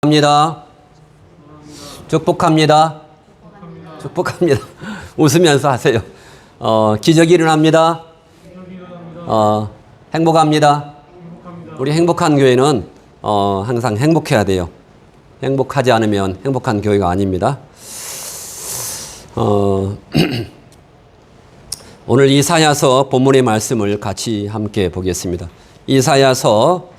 합니다. 축복합니다. 축복합니다. 웃으면서 하세요. 기적이 일어납니다. 행복합니다. 우리 행복한 교회는 항상 행복해야 돼요. 행복하지 않으면 행복한 교회가 아닙니다. 오늘 이사야서 본문의 말씀을 같이 함께 보겠습니다. 이사야서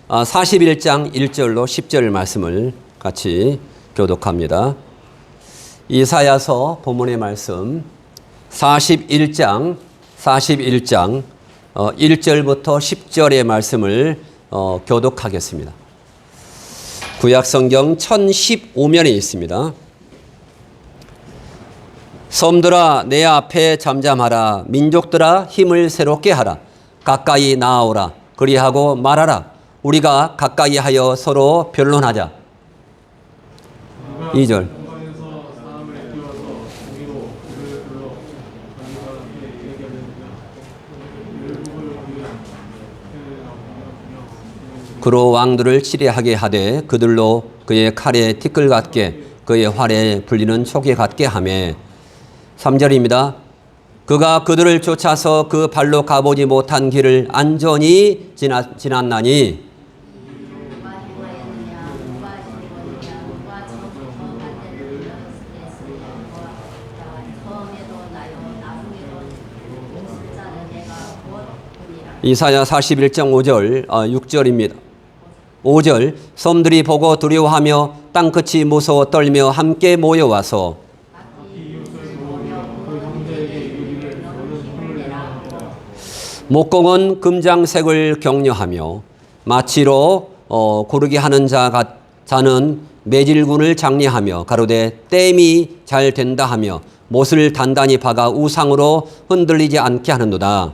41장 1절로 10절 말씀을 같이 교독합니다. 이사야서 본문의 말씀 41장 1절부터 10절의 말씀을 교독하겠습니다. 구약성경 1015면에 있습니다. 섬들아 내 앞에 잠잠하라. 민족들아 힘을 새롭게 하라. 가까이 나아오라. 그리하고 말하라. 우리가 가까이 하여 서로 변론하자. 2절. 그로 왕들을 치레하게 하되 그들로 그의 칼에 티끌 같게 그의 활에 불리는 촉에 같게 하매. 3절입니다. 그가 그들을 쫓아서 그 발로 가보지 못한 길을 안전히 지났나니 이사야 41장 5절 6절입니다. 5절 섬들이 보고 두려워하며 땅끝이 무서워 떨며 함께 모여와서 목공은 금장색을 격려하며 마치로 고르게 하는 자는 매질군을 장려하며 가로되 땜이 잘 된다 하며 못을 단단히 박아 우상으로 흔들리지 않게 하는도다.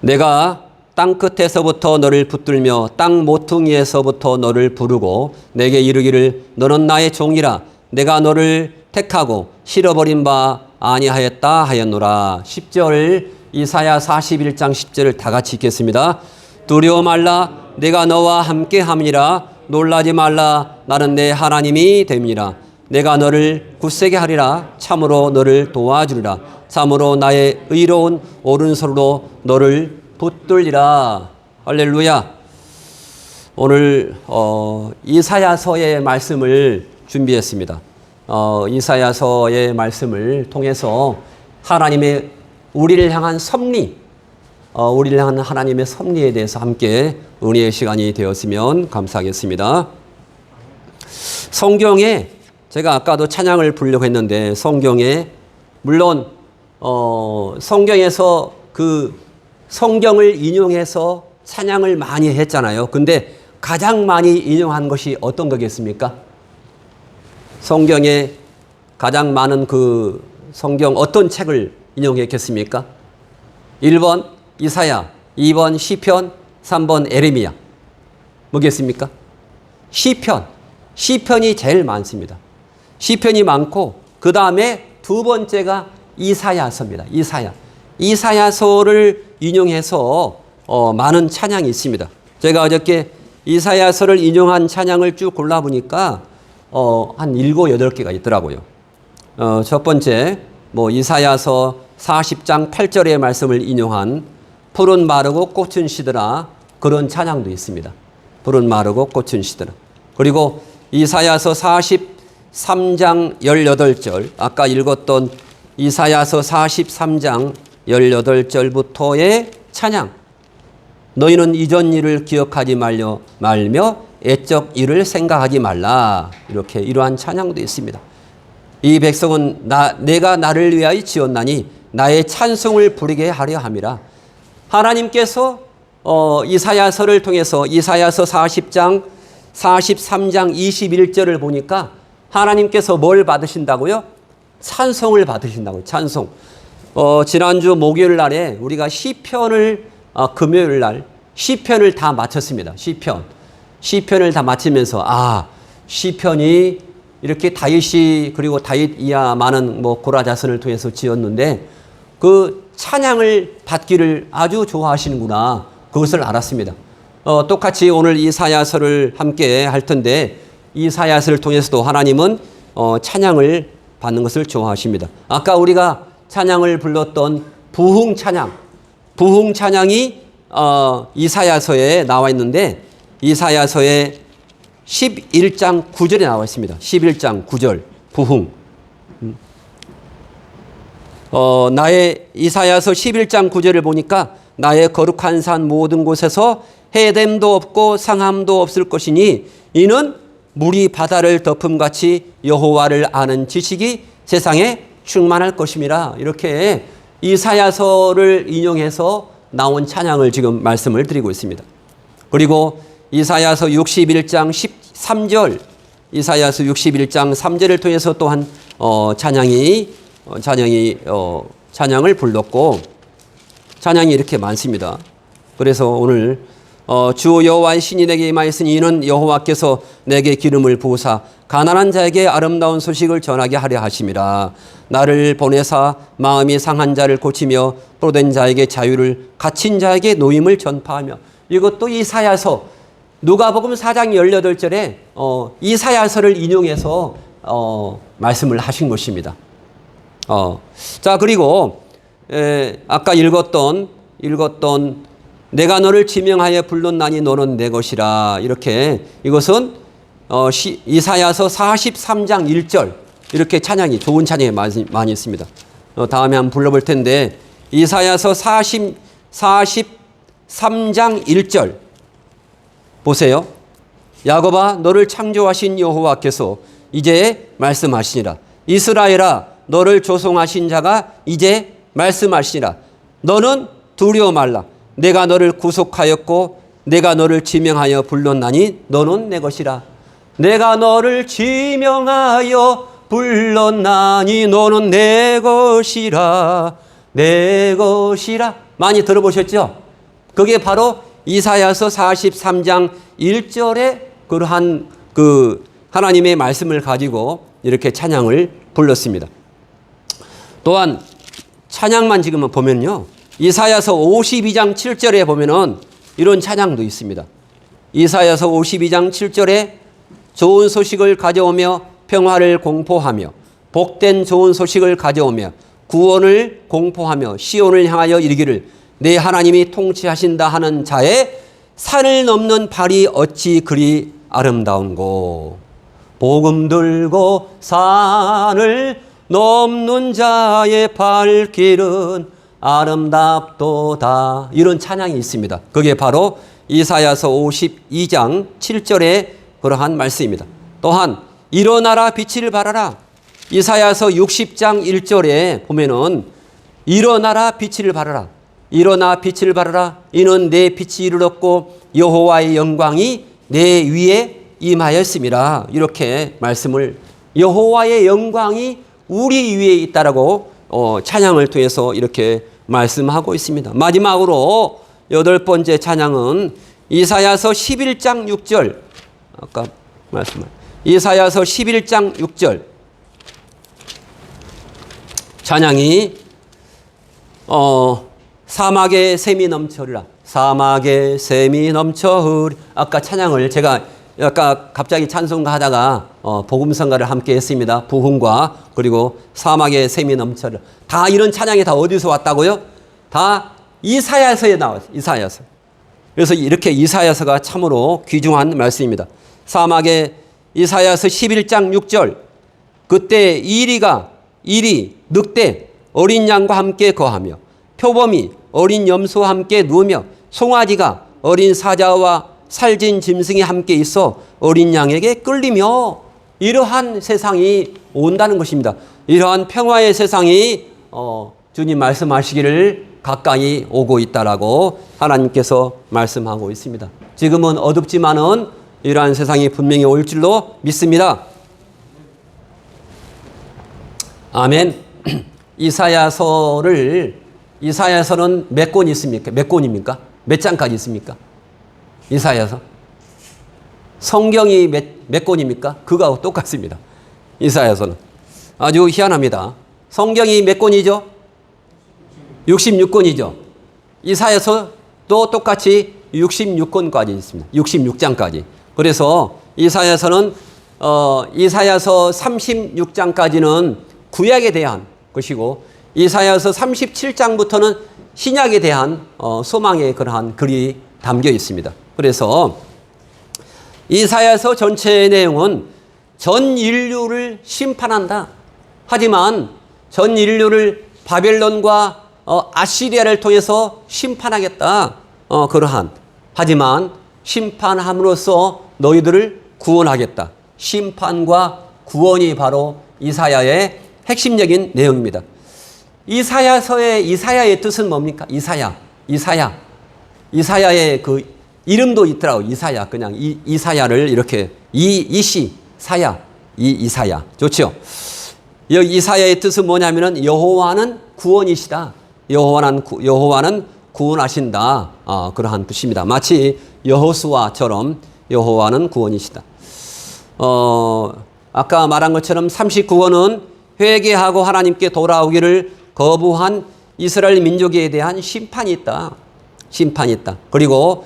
내가 땅끝에서부터 너를 붙들며 땅 모퉁이에서부터 너를 부르고 내게 이르기를 너는 나의 종이라. 내가 너를 택하고 실어버린 바 아니하였다 하였노라. 10절 이사야 41장 10절을 다 같이 읽겠습니다. 두려워 말라. 내가 너와 함께 함이라. 놀라지 말라. 나는 내 하나님이 됨이라. 내가 너를 굳세게 하리라. 참으로 너를 도와주리라. 참으로 나의 의로운 오른손으로 너를 붙들리라. 할렐루야. 오늘 이사야서의 말씀을 준비했습니다. 이사야서의 말씀을 통해서 하나님의 우리를 향한 섭리, 우리를 향한 하나님의 섭리에 대해서 함께 은혜의 시간이 되었으면 감사하겠습니다. 성경에 제가 아까도 찬양을 부르려고 했는데 성경에 물론 성경에서 그 성경을 인용해서 찬양을 많이 했잖아요. 근데 가장 많이 인용한 것이 어떤 거겠습니까? 성경에 가장 많은 그 성경 어떤 책을 인용했겠습니까? 1번 이사야, 2번 시편, 3번 에레미야. 뭐겠습니까? 시편이 제일 많습니다. 시편이 많고 그 다음에 두 번째가 이사야서입니다. 이사야서를 인용해서 많은 찬양이 있습니다. 제가 어저께 이사야서를 인용한 찬양을 쭉 골라보니까 한 7, 8개가 있더라고요. 첫 번째 이사야서 40장 8절의 말씀을 인용한 푸른 마르고 꽃은 시들아, 그런 찬양도 있습니다. 푸른 마르고 꽃은 시들아. 그리고 이사야서 43장 18절, 아까 읽었던 이사야서 43장 18절부터의 찬양. 너희는 이전 일을 기억하지 말며 애적 일을 생각하지 말라. 이렇게 이러한 찬양도 있습니다. 이 백성은 내가 나를 위하여 지었나니 나의 찬송을 부르게 하려 함이라. 하나님께서 이사야서를 통해서 이사야서 40장 43장 21절을 보니까 하나님께서 뭘 받으신다고요? 찬송을 받으신다고요. 찬송. 지난주 목요일 날에 우리가 시편을 금요일 날 시편을 다 마쳤습니다. 시편을 다 마치면서 시편이 이렇게 다윗이 그리고 다윗 이하 많은 고라자선을 통해서 지었는데 그 찬양을 받기를 아주 좋아하시는구나. 그것을 알았습니다. 똑같이 오늘 이사야서를 함께 할 텐데 이사야서를 통해서도 하나님은 찬양을 받는 것을 좋아하십니다. 아까 우리가 찬양을 불렀던 부흥 찬양이 이사야서에 나와 있는데 이사야서의 11장 9절에 나와 있습니다. 11장 9절 부흥. 나의 이사야서 11장 9절을 보니까 나의 거룩한 산 모든 곳에서 해됨도 없고 상함도 없을 것이니 이는 물이 바다를 덮음같이 여호와를 아는 지식이 세상에 충만할 것임이라. 이렇게 이사야서를 인용해서 나온 찬양을 지금 말씀을 드리고 있습니다. 그리고 이사야서 61장 13절 이사야서 61장 3절을 통해서 또한 찬양을 불렀고 찬양이 이렇게 많습니다. 그래서 오늘 주 여호와의 신이 내게 임하였으니 이는 여호와께서 내게 기름을 부으사 가난한 자에게 아름다운 소식을 전하게 하려 하심이라. 나를 보내사 마음이 상한 자를 고치며 포로된 자에게 자유를 갇힌 자에게 노임을 전파하며. 이것도 이사야서 누가복음 4장 18절에 이사야서를 인용해서 말씀을 하신 것입니다. 자, 그리고 아까 읽었던 내가 너를 지명하여 불렀나니 너는 내 것이라. 이렇게 이것은 이사야서 43장 1절 이렇게 찬양이 좋은 찬양이 많이 있습니다. 다음에 한번 불러볼 텐데 이사야서 43장 1절 보세요. 야곱아 너를 창조하신 여호와께서 이제 말씀하시니라. 이스라엘아 너를 조성하신 자가 이제 말씀하시니라. 너는 두려워 말라. 내가 너를 구속하였고 내가 너를 지명하여 불렀나니 너는 내 것이라. 내가 너를 지명하여 불렀나니 너는 내 것이라. 내 것이라. 많이 들어보셨죠? 그게 바로 이사야서 43장 1절에 그러한 하나님의 말씀을 가지고 이렇게 찬양을 불렀습니다. 또한 찬양만 지금 보면요. 이사야서 52장 7절에 보면은 이런 찬양도 있습니다. 이사야서 52장 7절에 좋은 소식을 가져오며 평화를 공포하며 복된 좋은 소식을 가져오며 구원을 공포하며 시온을 향하여 이르기를 내 하나님이 통치하신다 하는 자의 산을 넘는 발이 어찌 그리 아름다운고. 복음 들고 산을 넘는 자의 발길은 아름답도다. 이런 찬양이 있습니다. 그게 바로 이사야서 52장 7절의 그러한 말씀입니다. 또한 일어나라 빛을 발하라. 이사야서 60장 1절에 보면은 일어나라 빛을 발하라. 일어나 빛을 발하라. 이는 내 빛이 이르렀고 여호와의 영광이 내 위에 임하였음이라. 이렇게 말씀을 여호와의 영광이 우리 위에 있다라고 찬양을 통해서 이렇게 말씀하고 있습니다. 마지막으로 8번째 찬양은 이사야서 11장 6절 아까 말씀을 이사야서 11장 6절 찬양이 사막에 샘이 넘쳐흐리라. 사막에 샘이 넘쳐흐리. 아까 찬양을 제가 아까 갑자기 찬송가 하다가 복음성가를 함께 했습니다. 부흥과 그리고 사막에 샘이 넘쳐흐리라. 다 이런 찬양이 다 어디서 왔다고요? 다 이사야서에 나왔어요. 이사야서. 그래서 이렇게 이사야서가 참으로 귀중한 말씀입니다. 사막에 이사야서 11장 6절 그때 일이 늑대 어린 양과 함께 거하며 표범이 어린 염소와 함께 누우며 송아지가 어린 사자와 살진 짐승이 함께 있어 어린 양에게 끌리며. 이러한 세상이 온다는 것입니다. 이러한 평화의 세상이 주님 말씀하시기를 가까이 오고 있다라고 하나님께서 말씀하고 있습니다. 지금은 어둡지만은 이러한 세상이 분명히 올 줄로 믿습니다. 아멘. 이사야서는 몇 권이 있습니까? 몇 권입니까? 몇 장까지 있습니까? 이사야서. 성경이 몇 권입니까? 그거하고 똑같습니다. 이사야서는. 아주 희한합니다. 성경이 몇 권이죠? 66권이죠. 이사야서도 똑같이 66권까지 있습니다. 66장까지. 그래서 이사야서는 이사야서 36장까지는 구약에 대한 것이고 이사야서 37장부터는 신약에 대한 소망의 그러한 글이 담겨 있습니다. 그래서 이사야서 전체의 내용은 전 인류를 심판한다. 하지만 전 인류를 바벨론과 아시리아를 통해서 심판하겠다. 그러한. 하지만 심판함으로써 너희들을 구원하겠다. 심판과 구원이 바로 이사야의 핵심적인 내용입니다. 이사야의 뜻은 뭡니까? 이사야의 그 이름도 있더라고. 이사야. 그냥 이사야를 이렇게 이사야. 좋죠? 여기 이사야의 뜻은 뭐냐면은 여호와는 구원이시다. 여호와는 구원하신다. 그러한 뜻입니다. 마치 여호수아처럼 여호와는 구원이시다. 아까 말한 것처럼 39권은 회개하고 하나님께 돌아오기를 거부한 이스라엘 민족에 대한 심판이 있다. 그리고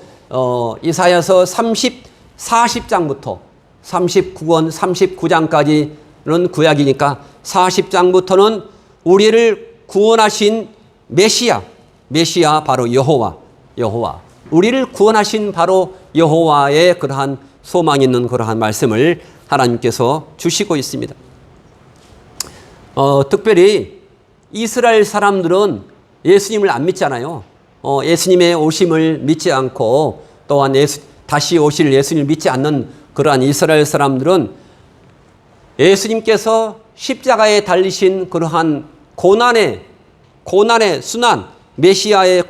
이사야서 40장부터 39권, 39장까지는 구약이니까 40장부터는 우리를 구원하신 메시아 바로 여호와. 우리를 구원하신 바로 여호와의 그러한 소망 있는 그러한 말씀을 하나님께서 주시고 있습니다. 특별히 이스라엘 사람들은 예수님을 안 믿잖아요. 예수님의 오심을 믿지 않고 또한 다시 오실 예수님을 믿지 않는 그러한 이스라엘 사람들은 예수님께서 십자가에 달리신 그러한 고난의 순환, 메시아의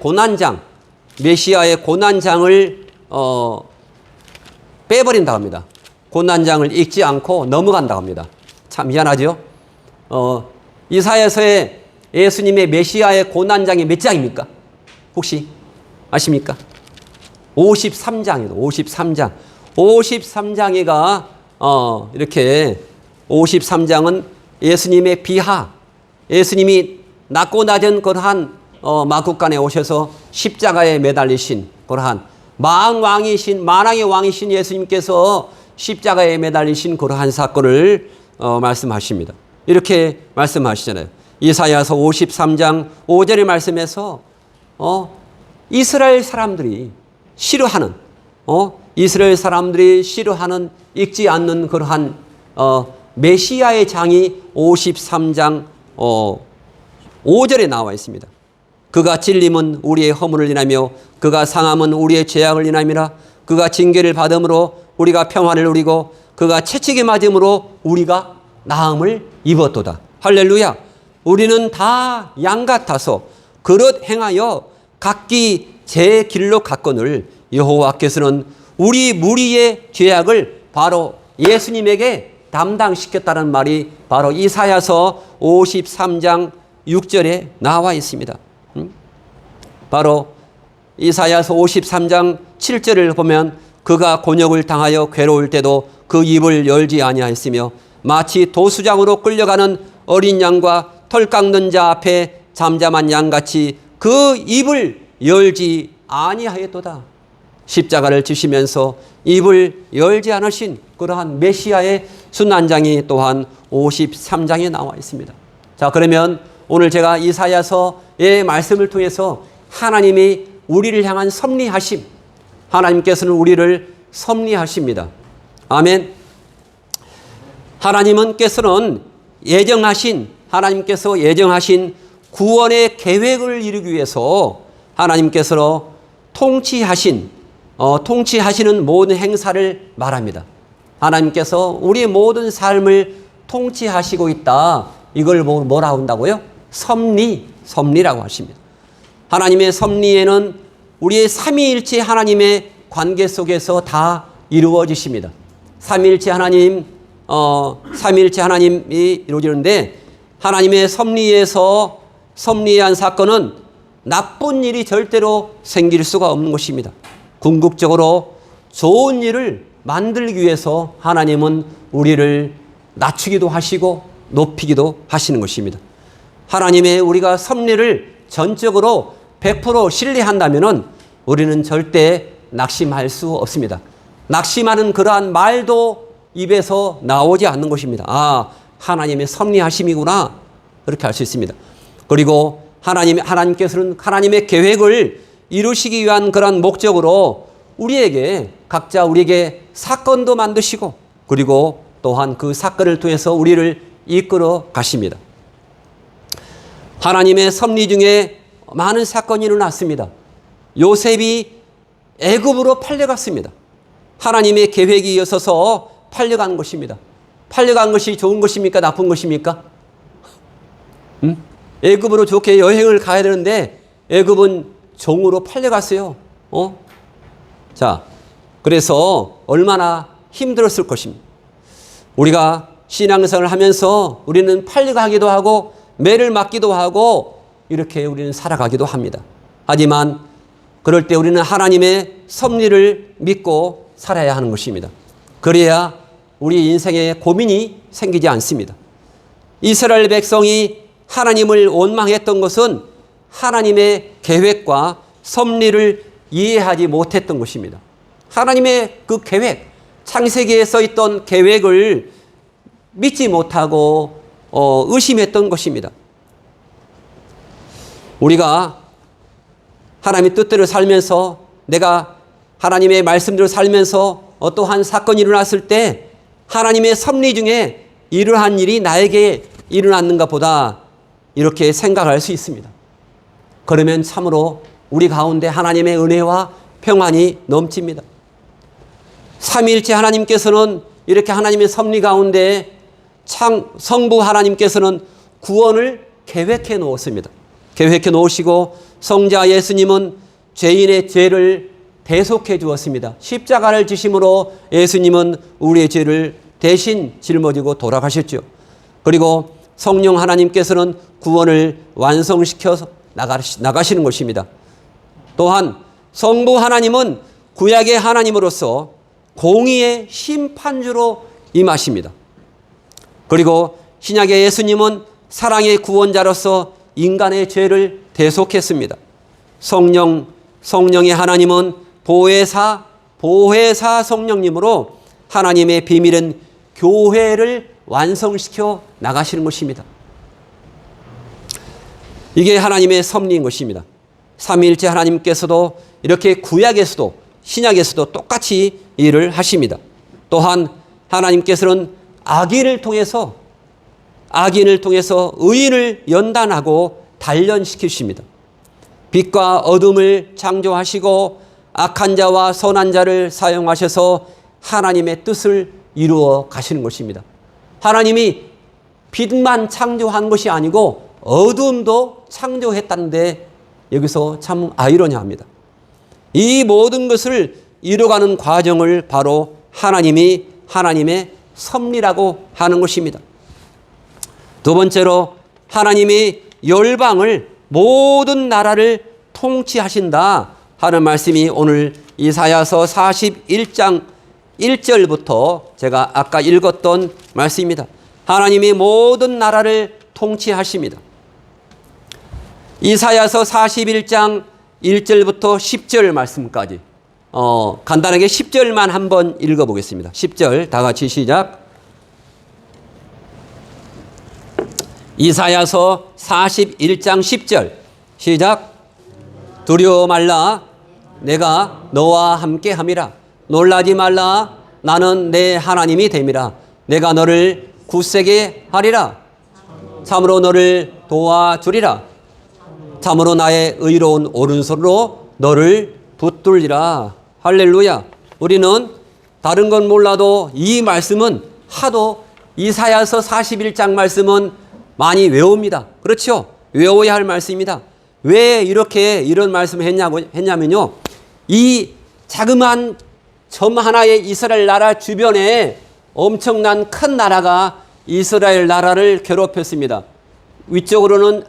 고난장을 빼버린다고 합니다. 고난장을 읽지 않고 넘어간다고 합니다. 참 미안하죠? 이사야서에 예수님의 메시아의 고난장이 몇 장입니까? 혹시 아십니까? 53장이에요. 53장. 53장이가 이렇게 53장은 예수님의 비하, 예수님이 낮고 낮은 그러한 마국간에 오셔서 십자가에 매달리신 그러한 만왕의 왕이신 예수님께서 십자가에 매달리신 그러한 사건을 말씀하십니다. 이렇게 말씀하시잖아요. 이사야서 53장 5절의 말씀에서 이스라엘 사람들이 싫어하는 읽지 않는 그러한 메시아의 장이 53장 5절에 나와 있습니다. 그가 찔림은 우리의 허물을 인하며 그가 상함은 우리의 죄악을 인함이라. 그가 징계를 받음으로 우리가 평화를 누리고 그가 채찍에 맞음으로 우리가 나음을 입었도다. 할렐루야. 우리는 다 양 같아서 그릇 행하여 각기 제 길로 갔거늘 여호와께서는 우리 무리의 죄악을 바로 예수님에게 담당시켰다는 말이 바로 이사야서 53장 6절에 나와 있습니다. 바로 이사야서 53장 7절을 보면 그가 곤욕을 당하여 괴로울 때도 그 입을 열지 아니하였으며 마치 도수장으로 끌려가는 어린 양과 털 깎는 자 앞에 잠잠한 양같이 그 입을 열지 아니하였도다. 십자가를 지시면서 입을 열지 않으신 그러한 메시아의 순환장이 또한 53장에 나와 있습니다. 자, 그러면 오늘 제가 이사야서의 말씀을 통해서 하나님이 우리를 향한 섭리하심, 하나님께서는 우리를 섭리하십니다. 아멘. 하나님께서 예정하신 구원의 계획을 이루기 위해서 하나님께서 통치하시는 모든 행사를 말합니다. 하나님께서 우리의 모든 삶을 통치하시고 있다. 이걸 뭐라고 한다고요? 섭리라고 하십니다. 하나님의 섭리에는 우리의 삼위일체 하나님의 관계 속에서 다 이루어지십니다. 삼위일체 하나님이 이루어지는데 하나님의 섭리에서 섭리한 사건은 나쁜 일이 절대로 생길 수가 없는 것입니다. 궁극적으로 좋은 일을 만들기 위해서 하나님은 우리를 낮추기도 하시고 높이기도 하시는 것입니다. 하나님의 우리가 섭리를 전적으로 100% 신뢰한다면은 우리는 절대 낙심할 수 없습니다. 낙심하는 그러한 말도 입에서 나오지 않는 것입니다. 아, 하나님의 섭리하심이구나. 그렇게 할 수 있습니다. 그리고 하나님께서는 하나님의 계획을 이루시기 위한 그런 목적으로 각자 우리에게 사건도 만드시고, 그리고 또한 그 사건을 통해서 우리를 이끌어 가십니다. 하나님의 섭리 중에 많은 사건이 일어났습니다. 요셉이 애굽으로 팔려갔습니다. 하나님의 계획이 이어서서 팔려간 것입니다. 팔려간 것이 좋은 것입니까? 나쁜 것입니까? 애굽으로 좋게 여행을 가야 되는데 애굽은 종으로 팔려갔어요. 자, 그래서 얼마나 힘들었을 것입니다. 우리가 신앙생활을 하면서 우리는 팔려가기도 하고 매를 맞기도 하고 이렇게 우리는 살아가기도 합니다. 하지만 그럴 때 우리는 하나님의 섭리를 믿고 살아야 하는 것입니다. 그래야 우리 인생에 고민이 생기지 않습니다. 이스라엘 백성이 하나님을 원망했던 것은 하나님의 계획과 섭리를 이해하지 못했던 것입니다. 하나님의 그 계획, 창세기에 써 있던 계획을 믿지 못하고 의심했던 것입니다. 우리가 하나님의 뜻대로 살면서, 내가 하나님의 말씀대로 살면서 어떠한 사건이 일어났을 때 하나님의 섭리 중에 이러한 일이 나에게 일어났는가 보다 이렇게 생각할 수 있습니다. 그러면 참으로 우리 가운데 하나님의 은혜와 평안이 넘칩니다. 삼위일체 하나님께서는 이렇게 하나님의 섭리 가운데 성부 하나님께서는 구원을 계획해 놓았습니다. 계획해 놓으시고 성자 예수님은 죄인의 죄를 대속해 주었습니다. 십자가를 지심으로 예수님은 우리의 죄를 대신 짊어지고 돌아가셨죠. 그리고 성령 하나님께서는 구원을 완성시켜서 나가시는 것입니다. 또한 성부 하나님은 구약의 하나님으로서 공의의 심판주로 임하십니다. 그리고 신약의 예수님은 사랑의 구원자로서 인간의 죄를 대속했습니다. 성령의 하나님은 보혜사 성령님으로 하나님의 비밀은 교회를 완성시켜 나가시는 것입니다. 이게 하나님의 섭리인 것입니다. 삼위일체 하나님께서도 이렇게 구약에서도 신약에서도 똑같이 일을 하십니다. 또한 하나님께서는 악인을 통해서 의인을 연단하고 단련시키십니다. 빛과 어둠을 창조하시고 악한 자와 선한 자를 사용하셔서 하나님의 뜻을 이루어 가시는 것입니다. 하나님이 빛만 창조한 것이 아니고 어둠도 창조했다는데 여기서 참 아이러니합니다. 이 모든 것을 이루어가는 과정을 바로 하나님의 섭리라고 하는 것입니다. 두 번째로 하나님이 열방을, 모든 나라를 통치하신다 하는 말씀이 오늘 이사야서 41장 1절부터 제가 아까 읽었던 말씀입니다. 하나님이 모든 나라를 통치하십니다. 이사야서 41장 1절부터 10절 말씀까지 간단하게 10절만 한번 읽어보겠습니다. 10절 다 같이 시작. 이사야서 41장 10절 시작. 두려워 말라, 내가 너와 함께 함이라. 놀라지 말라, 나는 내 하나님이 됨이라. 내가 너를 굳세게 하리라. 참으로 너를 도와주리라. 참으로 나의 의로운 오른손으로 너를 붙들리라. 할렐루야. 우리는 다른 건 몰라도 이 말씀은 하도 이사야서 41장 말씀은 많이 외웁니다. 그렇죠? 외워야 할 말씀입니다. 왜 이런 말씀을 했냐면요. 이 자그마한 점 하나의 이스라엘 나라 주변에 엄청난 큰 나라가 이스라엘 나라를 괴롭혔습니다. 위쪽으로는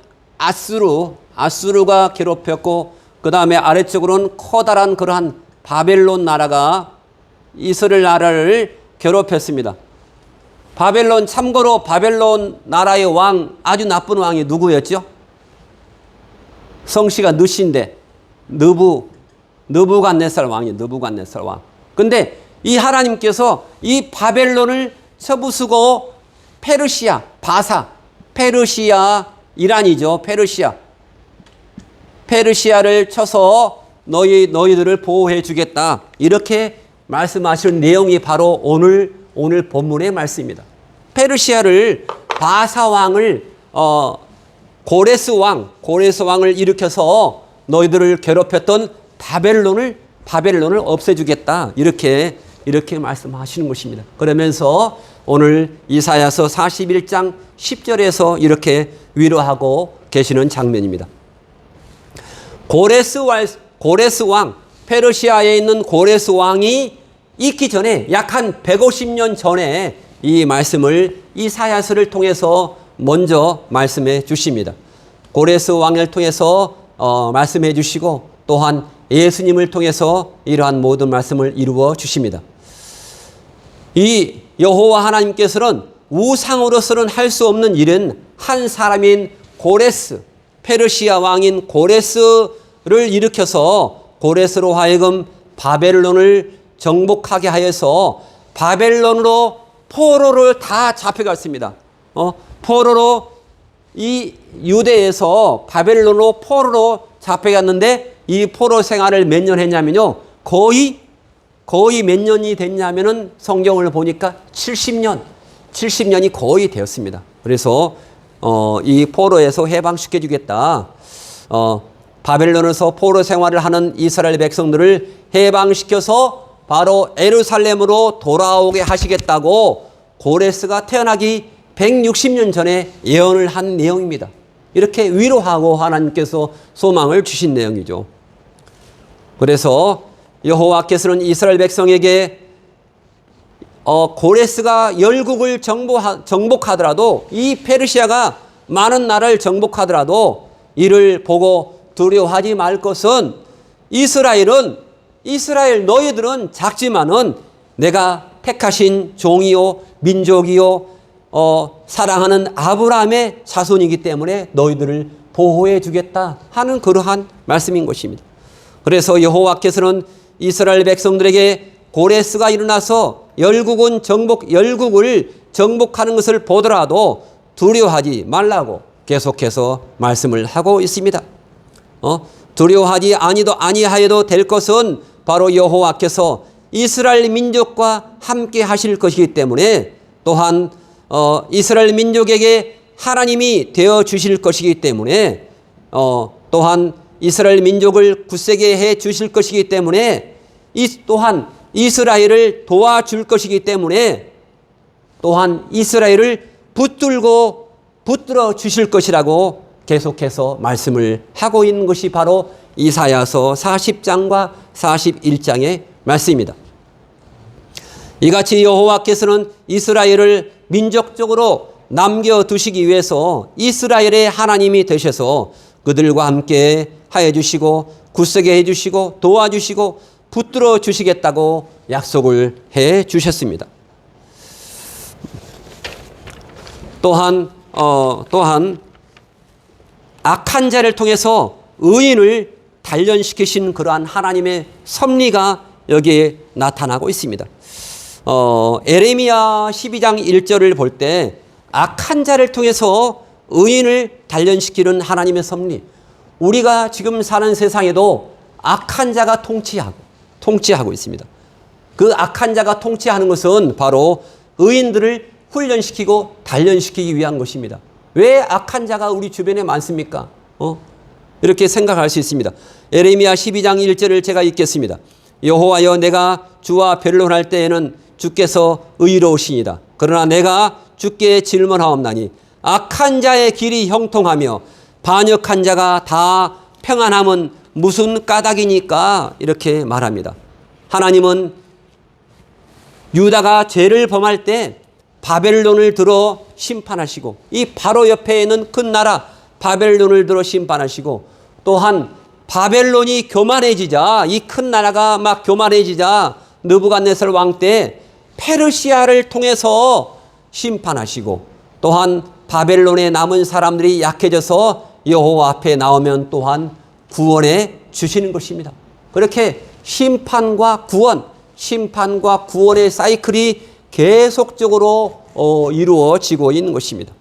아수르가 괴롭혔고 그 다음에 아래쪽으로는 커다란 그러한 바벨론 나라가 이스라엘 나라를 괴롭혔습니다. 참고로 바벨론 나라의 왕, 아주 나쁜 왕이 누구였죠? 성씨가 느신데 느부갓네살 왕이에요. 느부갓네살 왕. 근데 이 하나님께서 이 바벨론을 쳐부수고 페르시아, 페르시아, 이란이죠. 페르시아를 쳐서 너희들을 보호해 주겠다. 이렇게 말씀하시는 내용이 바로 오늘 본문의 말씀입니다. 페르시아를 바사 왕을 고레스 왕을 일으켜서 너희들을 괴롭혔던 바벨론을 없애주겠다. 이렇게 말씀하시는 것입니다. 그러면서 오늘 이사야서 41장 10절에서 이렇게 위로하고 계시는 장면입니다. 고레스 왕, 페르시아에 있는 고레스 왕이 있기 전에 약 한 150년 전에 이 말씀을 이사야서를 통해서 먼저 말씀해 주십니다. 고레스 왕을 통해서 말씀해 주시고 또한 예수님을 통해서 이러한 모든 말씀을 이루어 주십니다. 이 여호와 하나님께서는 우상으로서는 할 수 없는 일은 한 사람인 페르시아 왕인 고레스를 일으켜서 고레스로 하여금 바벨론을 정복하게 하여서 바벨론으로 포로를 다 잡혀갔습니다. 포로로 이 유대에서 바벨론으로 포로로 잡혀갔는데 이 포로 생활을 몇 년 했냐면요. 거의 몇 년이 됐냐면은 성경을 보니까 70년이 거의 되었습니다. 그래서 이 포로에서 해방시켜 주겠다. 바벨론에서 포로 생활을 하는 이스라엘 백성들을 해방시켜서 바로 예루살렘으로 돌아오게 하시겠다고 고레스가 태어나기 160년 전에 예언을 한 내용입니다. 이렇게 위로하고 하나님께서 소망을 주신 내용이죠. 그래서 여호와께서는 이스라엘 백성에게 고레스가 열국을 정복하더라도 이 페르시아가 많은 나라를 정복하더라도 이를 보고 두려워하지 말 것은 이스라엘 너희들은 작지만은 내가 택하신 종이요 민족이요 사랑하는 아브라함의 자손이기 때문에 너희들을 보호해 주겠다 하는 그러한 말씀인 것입니다. 그래서 여호와께서는 이스라엘 백성들에게 고레스가 일어나서 열국을 정복하는 것을 보더라도 두려워하지 말라고 계속해서 말씀을 하고 있습니다. 두려워하지 아니하여도 될 것은 바로 여호와께서 이스라엘 민족과 함께 하실 것이기 때문에 또한 이스라엘 민족에게 하나님이 되어 주실 것이기 때문에 또한 이스라엘 민족을 굳세게 해 주실 것이기 때문에 또한 이스라엘을 도와줄 것이기 때문에 또한 이스라엘을 붙들어 주실 것이라고 계속해서 말씀을 하고 있는 것이 바로 이사야서 40장과 41장의 말씀입니다. 이같이 여호와께서는 이스라엘을 민족적으로 남겨두시기 위해서 이스라엘의 하나님이 되셔서 그들과 함께 하여 주시고 굳세게 해 주시고 도와주시고 붙들어 주시겠다고 약속을 해 주셨습니다. 또한 악한 자를 통해서 의인을 단련시키신 그러한 하나님의 섭리가 여기에 나타나고 있습니다. 에레미야 12장 1절을 볼 때 악한 자를 통해서 의인을 단련시키는 하나님의 섭리. 우리가 지금 사는 세상에도 악한 자가 통치하고 있습니다. 그 악한 자가 통치하는 것은 바로 의인들을 훈련시키고 단련시키기 위한 것입니다. 왜 악한 자가 우리 주변에 많습니까? 이렇게 생각할 수 있습니다. 에레미야 12장 1절을 제가 읽겠습니다. 여호와여 내가 주와 변론할 때에는 주께서 의로우시니이다. 그러나 내가 주께 질문하옵나니 악한 자의 길이 형통하며 반역한 자가 다 평안함은 무슨 까닭이니까 이렇게 말합니다. 하나님은 유다가 죄를 범할 때 바벨론을 들어 심판하시고 이 바로 옆에 있는 큰 나라 바벨론을 들어 심판하시고 또한 바벨론이 교만해지자 이 큰 나라가 막 교만해지자 느부갓네살 왕 때 페르시아를 통해서 심판하시고 또한 바벨론에 남은 사람들이 약해져서 여호와 앞에 나오면 또한 구원해 주시는 것입니다. 그렇게 심판과 구원의 사이클이 계속적으로 이루어지고 있는 것입니다.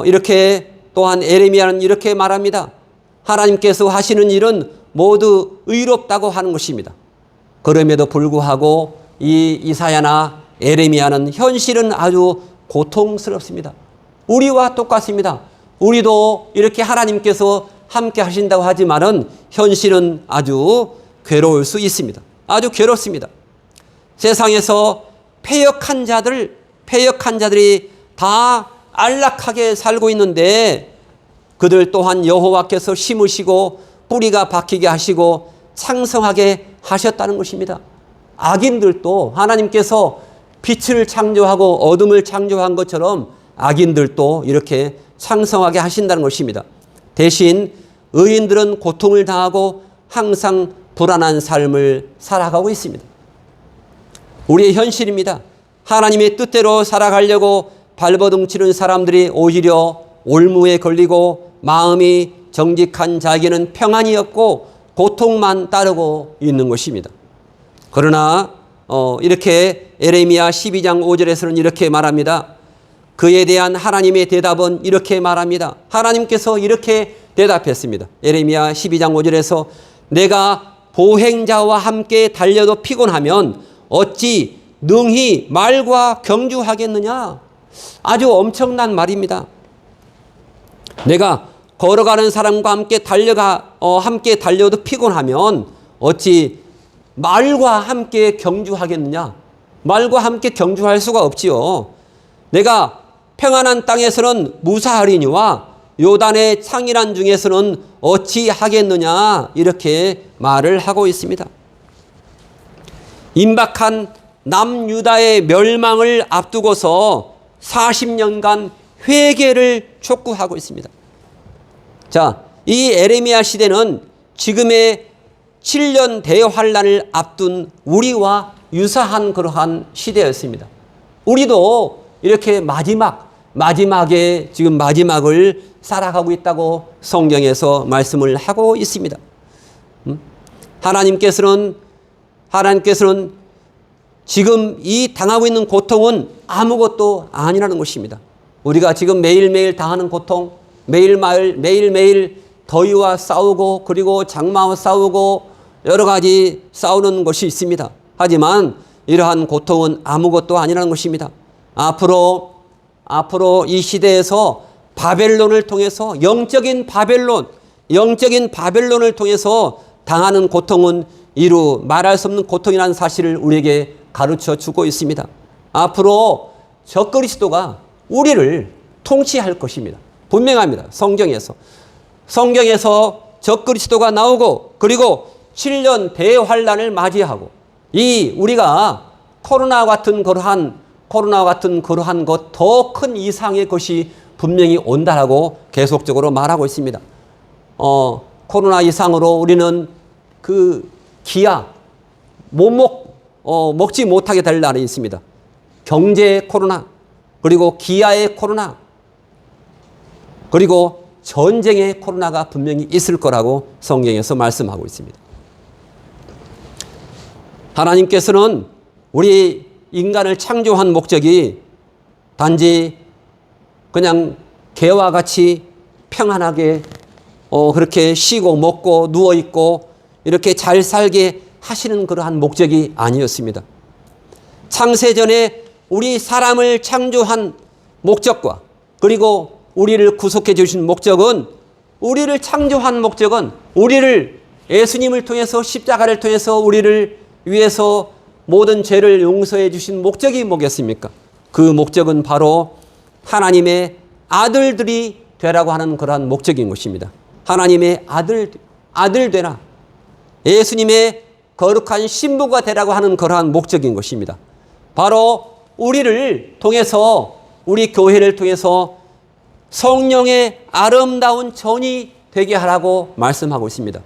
이렇게 또한 에레미야는 이렇게 말합니다. 하나님께서 하시는 일은 모두 의롭다고 하는 것입니다. 그럼에도 불구하고 이 이사야나 에레미야는 현실은 아주 고통스럽습니다. 우리와 똑같습니다. 우리도 이렇게 하나님께서 함께 하신다고 하지만은 현실은 아주 괴로울 수 있습니다. 아주 괴롭습니다. 세상에서 패역한 자들이 다 안락하게 살고 있는데 그들 또한 여호와께서 심으시고 뿌리가 박히게 하시고 창성하게 하셨다는 것입니다. 악인들도 하나님께서 빛을 창조하고 어둠을 창조한 것처럼 악인들도 이렇게 창성하게 하신다는 것입니다. 대신 의인들은 고통을 당하고 항상 불안한 삶을 살아가고 있습니다. 우리의 현실입니다. 하나님의 뜻대로 살아가려고 발버둥 치는 사람들이 오히려 올무에 걸리고 마음이 정직한 자에게는 평안이 없고 고통만 따르고 있는 것입니다. 그러나 이렇게 에레미야 12장 5절에서는 이렇게 말합니다. 그에 대한 하나님의 대답은 이렇게 말합니다. 하나님께서 이렇게 대답했습니다. 에레미야 12장 5절에서 내가 보행자와 함께 달려도 피곤하면 어찌 능히 말과 경주하겠느냐. 아주 엄청난 말입니다. 내가 걸어가는 사람과 함께 달려도 피곤하면 어찌 말과 함께 경주하겠느냐. 말과 함께 경주할 수가 없지요. 내가 평안한 땅에서는 무사하리니와 요단의 창이란 중에서는 어찌 하겠느냐. 이렇게 말을 하고 있습니다. 임박한 남유다의 멸망을 앞두고서 40년간 회개를 촉구하고 있습니다. 자, 이 에레미야 시대는 지금의 7년 대환란을 앞둔 우리와 유사한 그러한 시대였습니다. 우리도 이렇게 마지막에 지금 마지막을 살아가고 있다고 성경에서 말씀을 하고 있습니다. 하나님께서는 지금 이 당하고 있는 고통은 아무것도 아니라는 것입니다. 우리가 지금 매일매일 당하는 고통, 매일매일 더위와 싸우고 그리고 장마와 싸우고 여러 가지 싸우는 것이 있습니다. 하지만 이러한 고통은 아무것도 아니라는 것입니다. 앞으로 이 시대에서 바벨론을 통해서 영적인 바벨론을 통해서 당하는 고통은 이루 말할 수 없는 고통이라는 사실을 우리에게 가르쳐 주고 있습니다. 앞으로 적그리스도가 우리를 통치할 것입니다. 분명합니다. 성경에서 적그리스도가 나오고 그리고 7년 대환란을 맞이하고 우리가 코로나 같은 그러한 것 더 큰 이상의 것이 분명히 온다라고 계속적으로 말하고 있습니다. 코로나 이상으로 우리는 그 기아 먹지 못하게 될 날이 있습니다. 경제 코로나, 그리고 기아의 코로나, 그리고 전쟁의 코로나가 분명히 있을 거라고 성경에서 말씀하고 있습니다. 하나님께서는 우리 인간을 창조한 목적이 단지 그냥 개와 같이 평안하게 그렇게 쉬고 먹고 누워있고 이렇게 잘 살게 하시는 그러한 목적이 아니었습니다. 창세전에 우리 사람을 창조한 목적과 그리고 우리를 구속해 주신 목적은 우리를 예수님을 통해서 십자가를 통해서 우리를 위해서 모든 죄를 용서해 주신 목적이 뭐겠습니까? 그 목적은 바로 하나님의 아들들이 되라고 하는 그러한 목적인 것입니다. 하나님의 아들 되라. 예수님의 거룩한 신부가 되라고 하는 그러한 목적인 것입니다. 바로 우리를 통해서 우리 교회를 통해서 성령의 아름다운 전이 되게 하라고 말씀하고 있습니다.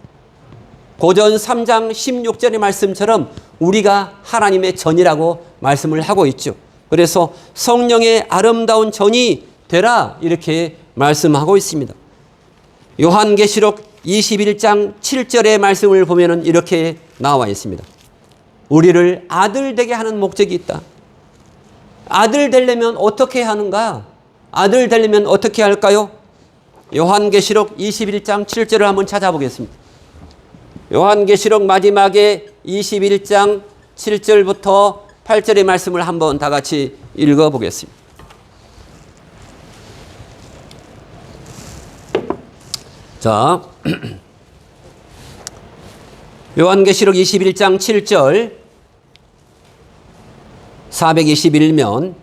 고전 3장 16절의 말씀처럼 우리가 하나님의 전이라고 말씀을 하고 있죠. 그래서 성령의 아름다운 전이 되라 이렇게 말씀하고 있습니다. 요한계시록 21장 7절의 말씀을 보면은 이렇게 나와 있습니다. 우리를 아들 되게 하는 목적이 있다. 아들 되려면 어떻게 하는가? 아들 되려면 어떻게 할까요? 요한계시록 21장 7절을 한번 찾아보겠습니다. 요한계시록 마지막에 21장 7절부터 8절의 말씀을 한번 다 같이 읽어보겠습니다. 자, 요한계시록 21장 7절 421면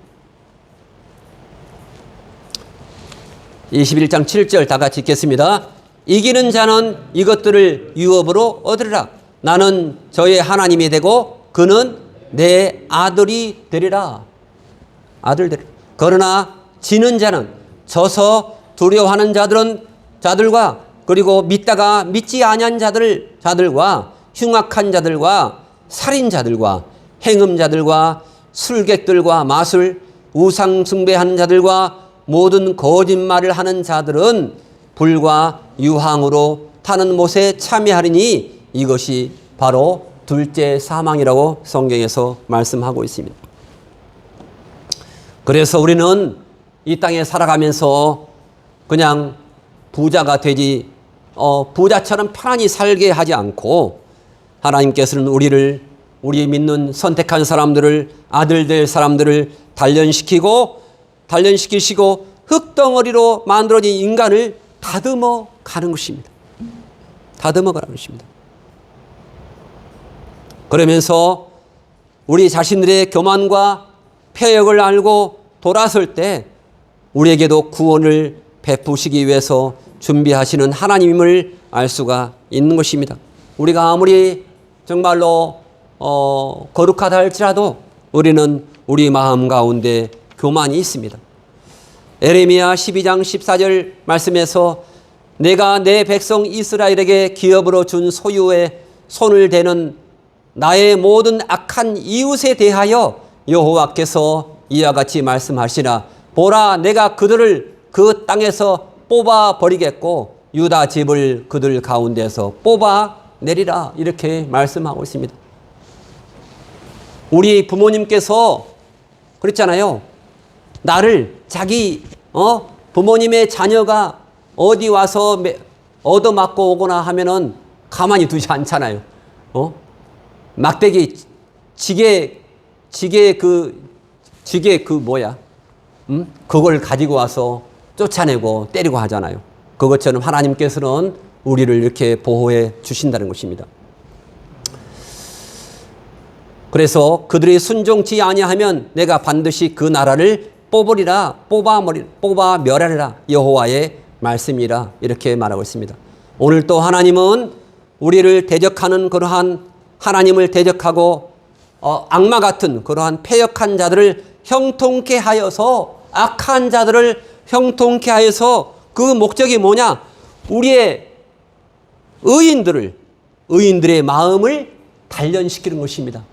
21장 7절 다 같이 읽겠습니다. 이기는 자는 이것들을 유업으로 얻으리라. 나는 저의 하나님이 되고 그는 내 아들이 되리라. 아들 되리라. 그러나 지는 자는 져서 두려워하는 자들과 그리고 믿다가 믿지 아니한 자들과 흉악한 자들과 살인자들과 행음자들과 술객들과 마술 우상 숭배하는 자들과 모든 거짓말을 하는 자들은 불과 유황으로 타는 못에 참여하리니 이것이 바로 둘째 사망이라고 성경에서 말씀하고 있습니다. 그래서 우리는 이 땅에 살아가면서 그냥 부자가 되지 부자처럼 편안히 살게 하지 않고 하나님께서는 우리 믿는 선택한 사람들을 아들 될 사람들을 단련시키시고 흙덩어리로 만들어진 인간을 다듬어 가는 것입니다. 다듬어 가는 것입니다. 그러면서 우리 자신들의 교만과 폐역을 알고 돌아설 때 우리에게도 구원을 베푸시기 위해서 준비하시는 하나님임을 알 수가 있는 것입니다. 우리가 아무리 정말로 거룩하다 할지라도 우리는 우리 마음 가운데 교만이 있습니다. 에레미야 12장 14절 말씀에서 내가 내 백성 이스라엘에게 기업으로 준 소유에 손을 대는 나의 모든 악한 이웃에 대하여 여호와께서 이와 같이 말씀하시나 보라 내가 그들을 그 땅에서 뽑아 버리겠고 유다 집을 그들 가운데서 뽑아 내리라 이렇게 말씀하고 있습니다. 우리 부모님께서 그랬잖아요. 나를 자기 부모님의 자녀가 어디 와서 얻어맞고 오거나 하면은 가만히 두지 않잖아요. 막대기 지게 뭐야? 그걸 가지고 와서 쫓아내고 때리고 하잖아요. 그것처럼 하나님께서는 우리를 이렇게 보호해 주신다는 것입니다. 그래서 그들이 순종치 아니하면 내가 반드시 그 나라를 뽑아 멸하리라 여호와의 말씀이라 이렇게 말하고 있습니다. 오늘 또 하나님은 우리를 대적하는 그러한 하나님을 대적하고 악마 같은 그러한 패역한 자들을 형통케 하여서 악한 자들을 형통케 하여서 그 목적이 뭐냐? 우리의 의인들의 마음을 단련시키는 것입니다.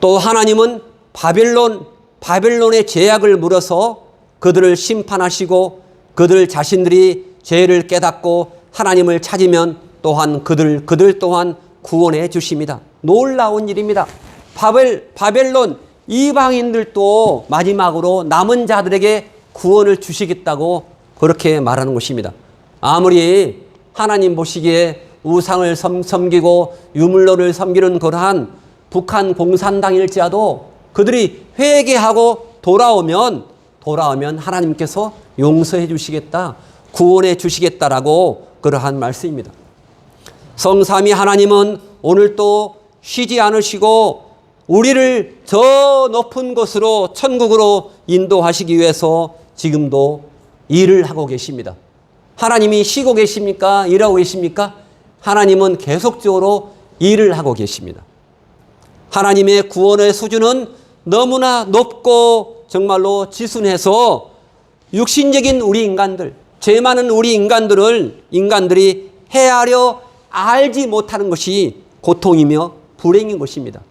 또 하나님은 바벨론의 죄악을 물어서 그들을 심판하시고 그들 자신들이 죄를 깨닫고 하나님을 찾으면 또한 그들 또한 구원해 주십니다. 놀라운 일입니다. 바벨론 이방인들도 마지막으로 남은 자들에게 구원을 주시겠다고 그렇게 말하는 것입니다. 아무리 하나님 보시기에 우상을 섬기고 유물론을 섬기는 그러한 북한 공산당일지라도 그들이 회개하고 돌아오면 하나님께서 용서해 주시겠다, 구원해 주시겠다라고 그러한 말씀입니다. 성삼위 하나님은 오늘도 쉬지 않으시고 우리를 저 높은 곳으로 천국으로 인도하시기 위해서 지금도 일을 하고 계십니다. 하나님이 쉬고 계십니까? 일하고 계십니까? 하나님은 계속적으로 일을 하고 계십니다. 하나님의 구원의 수준은 너무나 높고 정말로 지순해서 육신적인 우리 인간들, 죄 많은 우리 인간들이 헤아려 알지 못하는 것이 고통이며 불행인 것입니다.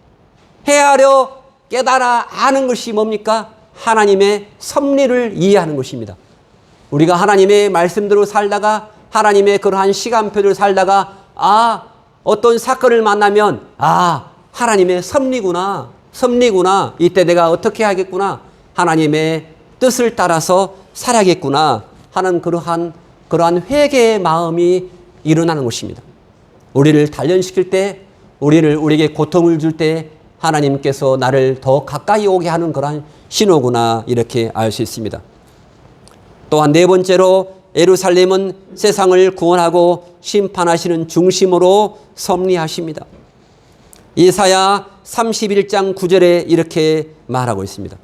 헤아려 깨달아 아는 것이 뭡니까? 하나님의 섭리를 이해하는 것입니다. 우리가 하나님의 말씀대로 살다가 하나님의 그러한 시간표를 살다가 어떤 사건을 만나면 하나님의 섭리구나. 이때 내가 어떻게 하겠구나. 하나님의 뜻을 따라서 살아야겠구나 하는 그러한 회개의 마음이 일어나는 것입니다. 우리를 단련시킬 때, 우리에게 고통을 줄 때 하나님께서 나를 더 가까이 오게 하는 그러한 신호구나 이렇게 알 수 있습니다. 또한 네 번째로 예루살렘은 세상을 구원하고 심판하시는 중심으로 섭리하십니다. 이사야 31장 9절에 이렇게 말하고 있습니다.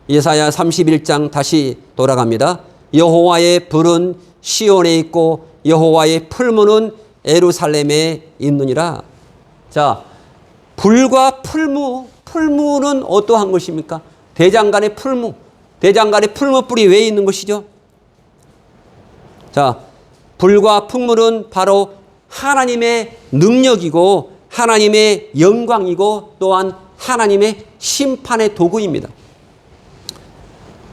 이사야 31장 다시 돌아갑니다. 여호와의 불은 시온에 있고 여호와의 풀무는 예루살렘에 있느니라. 자, 불과 풀무는 어떠한 것입니까? 대장간의 풀무불이 왜 있는 것이죠? 자, 불과 풀무는 바로 하나님의 능력이고 하나님의 영광이고 또한 하나님의 심판의 도구입니다.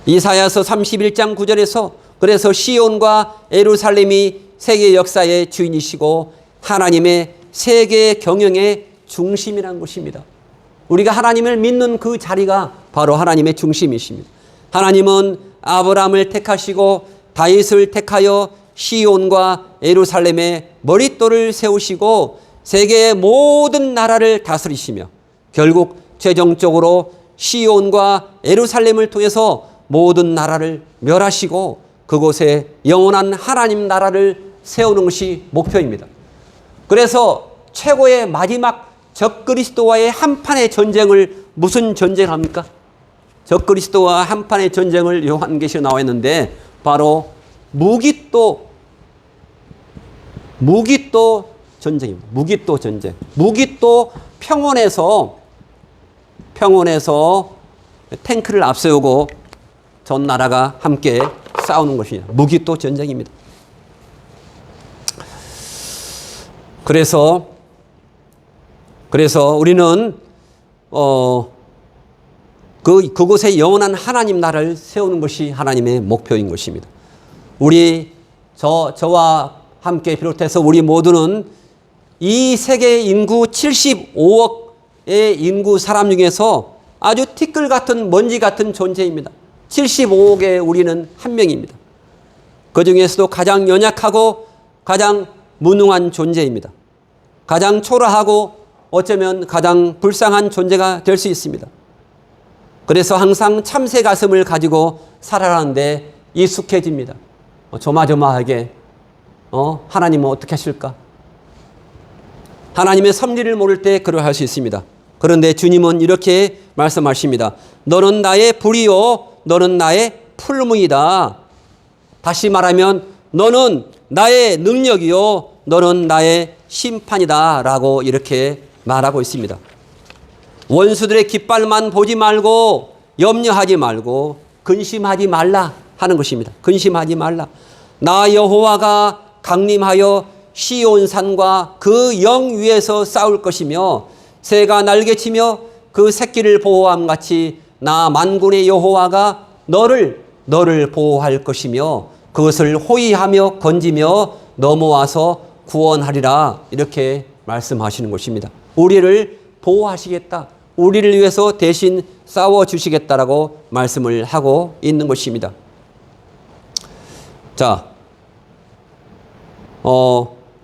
이사야서 31장 9절에서 그래서 시온과 예루살렘이 세계 역사의 주인이시고 하나님의 세계 경영의 중심이라는 것입니다. 우리가 하나님을 믿는 그 자리가 바로 하나님의 중심이십니다. 하나님은 아브라함을 택하시고 다윗을 택하여 시온과 예루살렘에 머릿돌을 세우시고 세계의 모든 나라를 다스리시며 결국 최종적으로 시온과 예루살렘을 통해서 모든 나라를 멸하시고 그곳에 영원한 하나님 나라를 세우는 것이 목표입니다. 그래서 최고의 마지막 적그리스도와의 한판의 전쟁을 무슨 전쟁을 합니까? 적그리스도와 한판의 전쟁을 요한계시에 나와 있는데 바로 무기또 전쟁입니다. 무기또 전쟁. 무기또 평원에서 탱크를 앞세우고 전 나라가 함께 싸우는 것입니다. 무기또 전쟁입니다. 그래서 우리는 그곳에 영원한 하나님 나라를 세우는 것이 하나님의 목표인 것입니다. 저와 함께 비롯해서 우리 모두는 이 세계 인구 75억의 인구 사람 중에서 아주 티끌 같은 먼지 같은 존재입니다. 75억의 우리는 한 명입니다. 그 중에서도 가장 연약하고 가장 무능한 존재입니다. 가장 초라하고 어쩌면 가장 불쌍한 존재가 될 수 있습니다. 그래서 항상 참새 가슴을 가지고 살아가는데 익숙해집니다. 조마조마하게 하나님은 어떻게 하실까? 하나님의 섭리를 모를 때 그러할 수 있습니다. 그런데 주님은 이렇게 말씀하십니다. 너는 나의 불이요 너는 나의 풀무이다. 다시 말하면 너는 나의 능력이요 너는 나의 심판이다 라고 이렇게 말하고 있습니다. 원수들의 깃발만 보지 말고 염려하지 말고 근심하지 말라 하는 것입니다. 근심하지 말라. 나 여호와가 강림하여 시온산과 그 영 위에서 싸울 것이며 새가 날개치며 그 새끼를 보호함 같이 나 만군의 여호와가 너를 보호할 것이며 그것을 호위하며 건지며 넘어와서 구원하리라 이렇게 말씀하시는 것입니다. 우리를 보호하시겠다. 우리를 위해서 대신 싸워주시겠다라고 말씀을 하고 있는 것입니다. 자,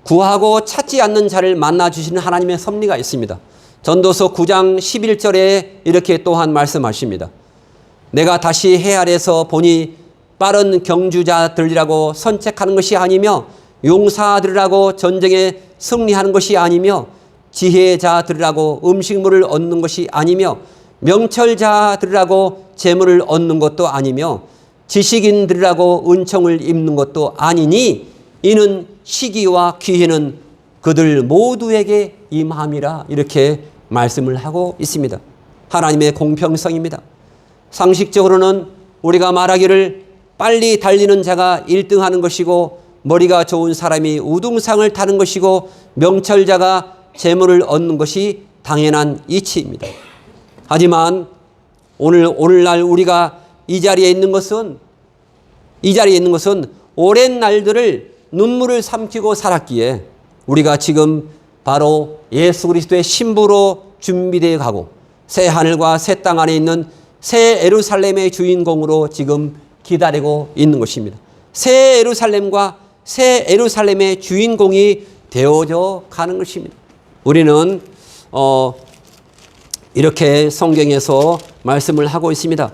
구하고 찾지 않는 자를 만나주시는 하나님의 섭리가 있습니다. 전도서 9장 11절에 이렇게 또한 말씀하십니다. 내가 다시 해 아래서 보니 빠른 경주자들이라고 선책하는 것이 아니며 용사들이라고 전쟁에 승리하는 것이 아니며 지혜자들이라고 음식물을 얻는 것이 아니며 명철자들이라고 재물을 얻는 것도 아니며 지식인들이라고 은총을 입는 것도 아니니 이는 시기와 기회는 그들 모두에게 임함이라 이렇게 말씀을 하고 있습니다. 하나님의 공평성입니다. 상식적으로는 우리가 말하기를 빨리 달리는 자가 1등하는 것이고 머리가 좋은 사람이 우등상을 타는 것이고 명철자가 재물을 얻는 것이 당연한 이치입니다. 하지만 오늘날 우리가 이 자리에 있는 것은 이 자리에 있는 것은 오랜 날들을 눈물을 삼키고 살았기에 우리가 지금 바로 예수 그리스도의 신부로 준비되어 가고 새 하늘과 새 땅 안에 있는 새 예루살렘의 주인공으로 지금 기다리고 있는 것입니다. 새 예루살렘과 새 예루살렘의 주인공이 되어져 가는 것입니다. 우리는 이렇게 성경에서 말씀을 하고 있습니다.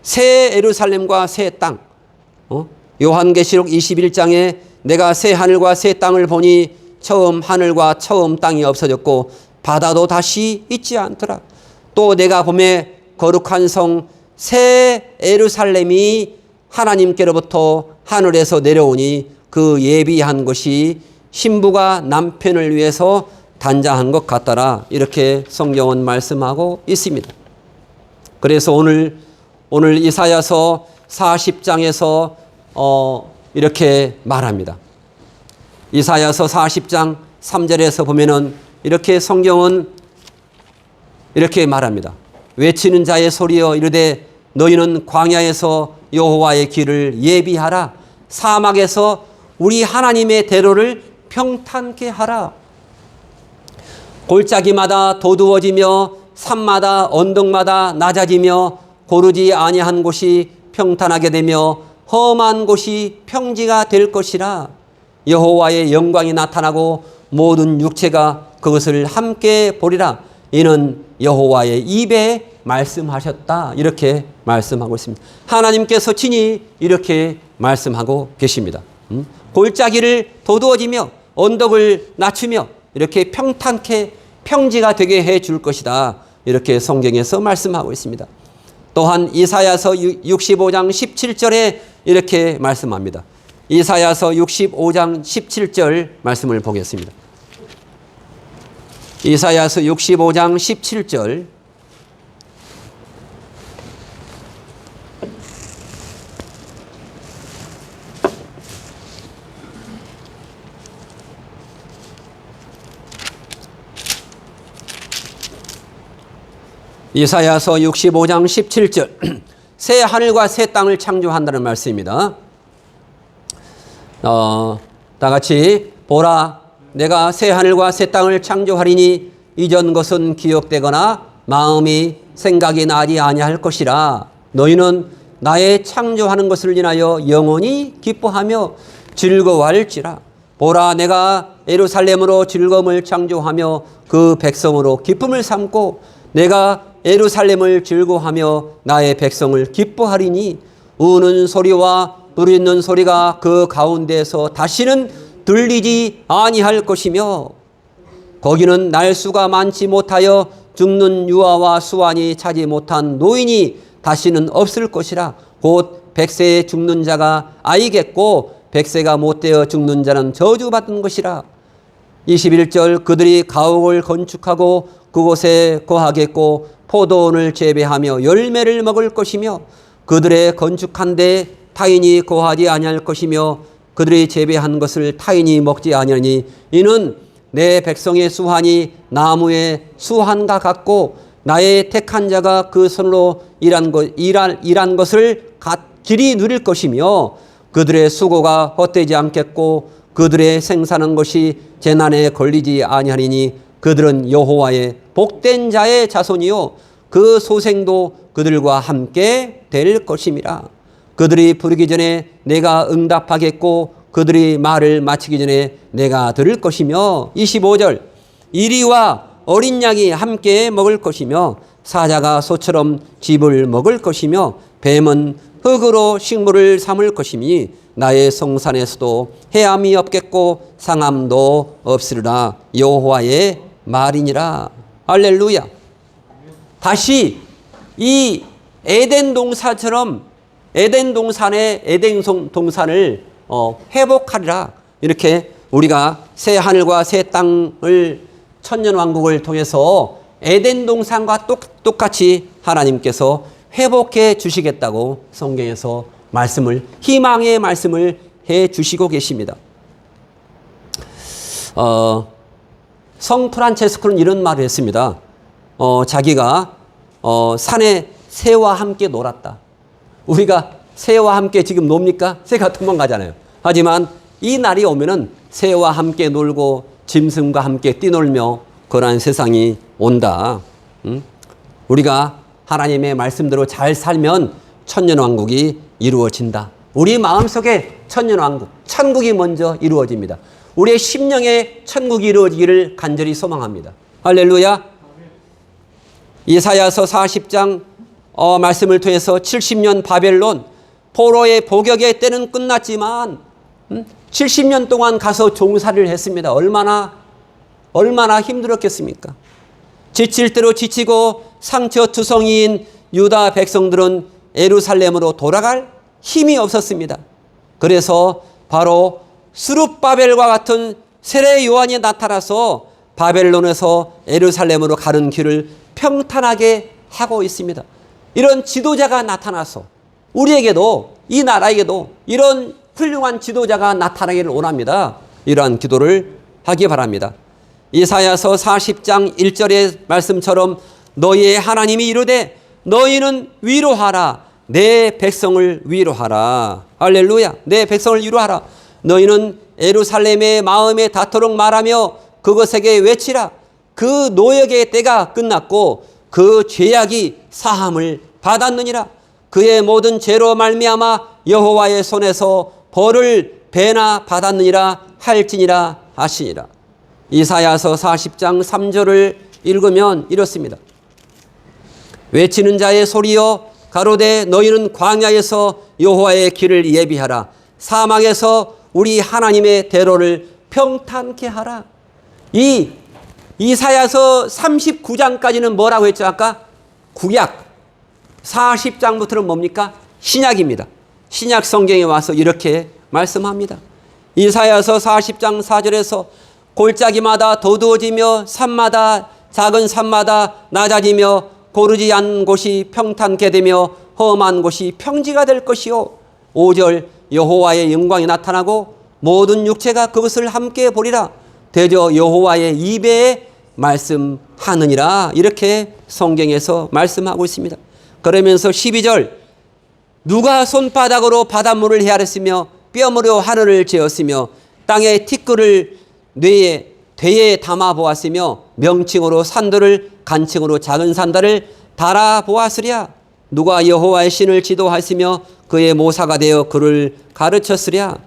새 예루살렘과 새 땅. 요한계시록 21장에 내가 새 하늘과 새 땅을 보니 처음 하늘과 처음 땅이 없어졌고 바다도 다시 있지 않더라. 또 내가 봄에 거룩한 성 새 예루살렘이 하나님께로부터 하늘에서 내려오니 그 예비한 것이 신부가 남편을 위해서 단장한 것 같더라. 이렇게 성경은 말씀하고 있습니다. 그래서 오늘 이사야서 40장에서 이렇게 말합니다. 이사야서 40장 3절에서 보면은 이렇게 성경은 이렇게 말합니다. 외치는 자의 소리여 이르되 너희는 광야에서 여호와의 길을 예비하라. 사막에서 우리 하나님의 대로를 평탄케 하라. 골짜기마다 도두어지며 산마다 언덕마다 낮아지며 고르지 아니한 곳이 평탄하게 되며 험한 곳이 평지가 될 것이라. 여호와의 영광이 나타나고 모든 육체가 그것을 함께 보리라. 이는 여호와의 입에 말씀하셨다. 이렇게 말씀하고 있습니다. 하나님께서 친히 이렇게 말씀하고 계십니다. 골짜기를 도두어지며 언덕을 낮추며 이렇게 평탄케 평지가 되게 해 줄 것이다. 이렇게 성경에서 말씀하고 있습니다. 또한 이사야서 65장 17절에 이렇게 말씀합니다. 이사야서 65장 17절 말씀을 보겠습니다. 이사야서 65장 17절. 이사야서 65장 17절. 새 하늘과 새 땅을 창조한다는 말씀입니다. 다 같이 보라 내가 새 하늘과 새 땅을 창조하리니 이전 것은 기억되거나 마음이 생각이 나지 아니할 것이라. 너희는 나의 창조하는 것을 인하여 영원히 기뻐하며 즐거워할지라. 보라 내가 예루살렘으로 즐거움을 창조하며 그 백성으로 기쁨을 삼고 내가 예루살렘을 즐거워하며 나의 백성을 기뻐하리니 우는 소리와 부르짖는 소리가 그 가운데에서 다시는 들리지 아니할 것이며 거기는 날수가 많지 못하여 죽는 유아와 수완이 차지 못한 노인이 다시는 없을 것이라. 곧 100세에 죽는 자가 아이겠고 100세가 못되어 죽는 자는 저주받은 것이라. 21절 그들이 가옥을 건축하고 그곳에 거하겠고 포도원을 재배하며 열매를 먹을 것이며 그들의 건축한 데 타인이 거하지 아니할 것이며 그들이 재배한 것을 타인이 먹지 아니하니 이는 내 백성의 수환이 나무의 수환과 같고 나의 택한 자가 그 손으로 일한 것을 길이 누릴 것이며 그들의 수고가 헛되지 않겠고 그들의 생산한 것이 재난에 걸리지 아니하리니 그들은 여호와의 복된 자의 자손이요 그 소생도 그들과 함께 될 것임이라. 그들이 부르기 전에 내가 응답하겠고 그들이 말을 마치기 전에 내가 들을 것이며 25절 이리와 어린 양이 함께 먹을 것이며 사자가 소처럼 짚을 먹을 것이며 뱀은 흙으로 식물을 삼을 것이니 나의 성산에서도 해함이 없겠고 상함도 없으리라. 여호와의 말이니라. 할렐루야. 다시 이 에덴 동산처럼 에덴 동산의 에덴 동산을 회복하리라. 이렇게 우리가 새 하늘과 새 땅을 천년왕국을 통해서 에덴 동산과 똑같이 하나님께서 회복해 주시겠다고 성경에서 희망의 말씀을 해 주시고 계십니다. 성 프란체스코는 이런 말을 했습니다. 자기가 산에 새와 함께 놀았다. 우리가 새와 함께 지금 놉니까? 새가 도망가잖아요. 하지만 이 날이 오면은 새와 함께 놀고 짐승과 함께 뛰놀며 그러한 세상이 온다. 우리가 하나님의 말씀대로 잘 살면 천년왕국이 이루어진다. 우리 마음속에 천년왕국, 천국이 먼저 이루어집니다. 우리의 심령에 천국이 이루어지기를 간절히 소망합니다. 할렐루야. 이사야서 40장 말씀을 통해서 70년 바벨론 포로의 복역의 때는 끝났지만 70년 동안 가서 종살이를 했습니다. 얼마나 힘들었겠습니까? 지칠 대로 지치고 상처투성이인 유다 백성들은 예루살렘으로 돌아갈 힘이 없었습니다. 그래서 바로 스룹바벨과 같은 세례 요한이 나타나서 바벨론에서 예루살렘으로 가는 길을 평탄하게 하고 있습니다. 이런 지도자가 나타나서 우리에게도 이 나라에게도 이런 훌륭한 지도자가 나타나기를 원합니다. 이러한 기도를 하기 바랍니다. 이사야서 40장 1절의 말씀처럼 너희의 하나님이 이르되 너희는 위로하라. 내 백성을 위로하라. 할렐루야. 내 백성을 위로하라. 너희는 예루살렘의 마음에 닿도록 말하며 그것에게 외치라. 그 노역의 때가 끝났고 그 죄악이 사함을 받았느니라. 그의 모든 죄로 말미암아 여호와의 손에서 벌을 배나 받았느니라 할지니라 하시니라. 이사야서 40장 3절을 읽으면 이렇습니다. 외치는 자의 소리여 가로되 너희는 광야에서 여호와의 길을 예비하라. 사막에서 우리 하나님의 대로를 평탄케 하라. 이 이사야서 39장까지는 뭐라고 했죠? 아까 구약. 40장부터는 뭡니까? 신약입니다. 신약 성경에 와서 이렇게 말씀합니다. 이사야서 40장 4절에서 골짜기마다 도두어지며 산마다 작은 산마다 낮아지며 고르지 않은 곳이 평탄케 되며 험한 곳이 평지가 될 것이요. 5절 여호와의 영광이 나타나고 모든 육체가 그것을 함께 보리라. 대저 여호와의 입에 말씀하느니라. 이렇게 성경에서 말씀하고 있습니다. 그러면서 12절 누가 손바닥으로 바닷물을 헤아렸으며 뼘으로 하늘을 재었으며 땅의 티끌을 되에 담아 보았으며 명칭으로 산들을 간칭으로 작은 산들을 달아 보았으랴. 누가 여호와의 신을 지도하였으며 그의 모사가 되어 그를 가르쳤으랴.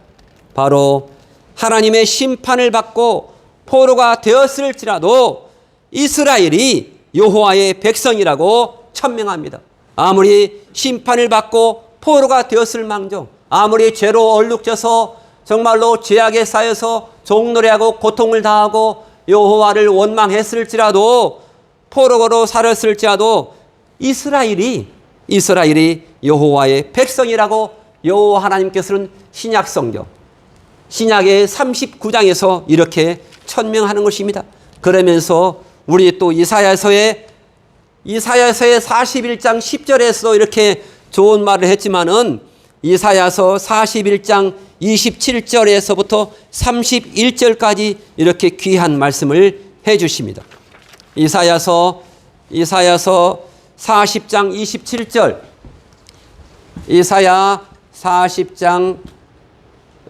바로 하나님의 심판을 받고 포로가 되었을지라도 이스라엘이 여호와의 백성이라고 천명합니다. 아무리 심판을 받고 포로가 되었을 망정, 아무리 죄로 얼룩져서 정말로 죄악에 쌓여서 종노래하고 고통을 당하고 여호와를 원망했을지라도 포로로 살았을지라도 이스라엘이 여호와의 백성이라고 여호와 하나님께서는 신약 성경 신약의 39장에서 이렇게 천명하는 것입니다. 그러면서 우리 또 이사야서의 41장 10절에서 이렇게 좋은 말을 했지만은 이사야서 41장 27절에서부터 31절까지 이렇게 귀한 말씀을 해 주십니다. 이사야서 40장 27절 이사야 40장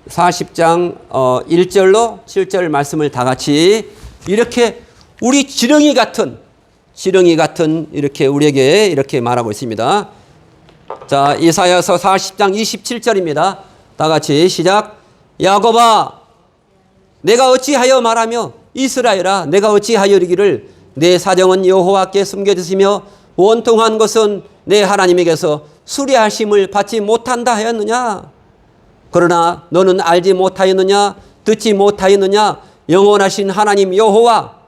1절로 7절 말씀을 다 같이 이렇게 우리 지렁이 같은 이렇게 우리에게 이렇게 말하고 있습니다. 자, 이사야서 40장 27절입니다. 다 같이 시작. 야곱아 내가 어찌하여 말하며 이스라엘아 내가 어찌하여 이르기를 내 사정은 여호와께 숨겨졌으며 원통한 것은 내 하나님에게서 수리하심을 받지 못한다 하였느냐. 그러나 너는 알지 못하였느냐 듣지 못하였느냐. 영원하신 하나님 여호와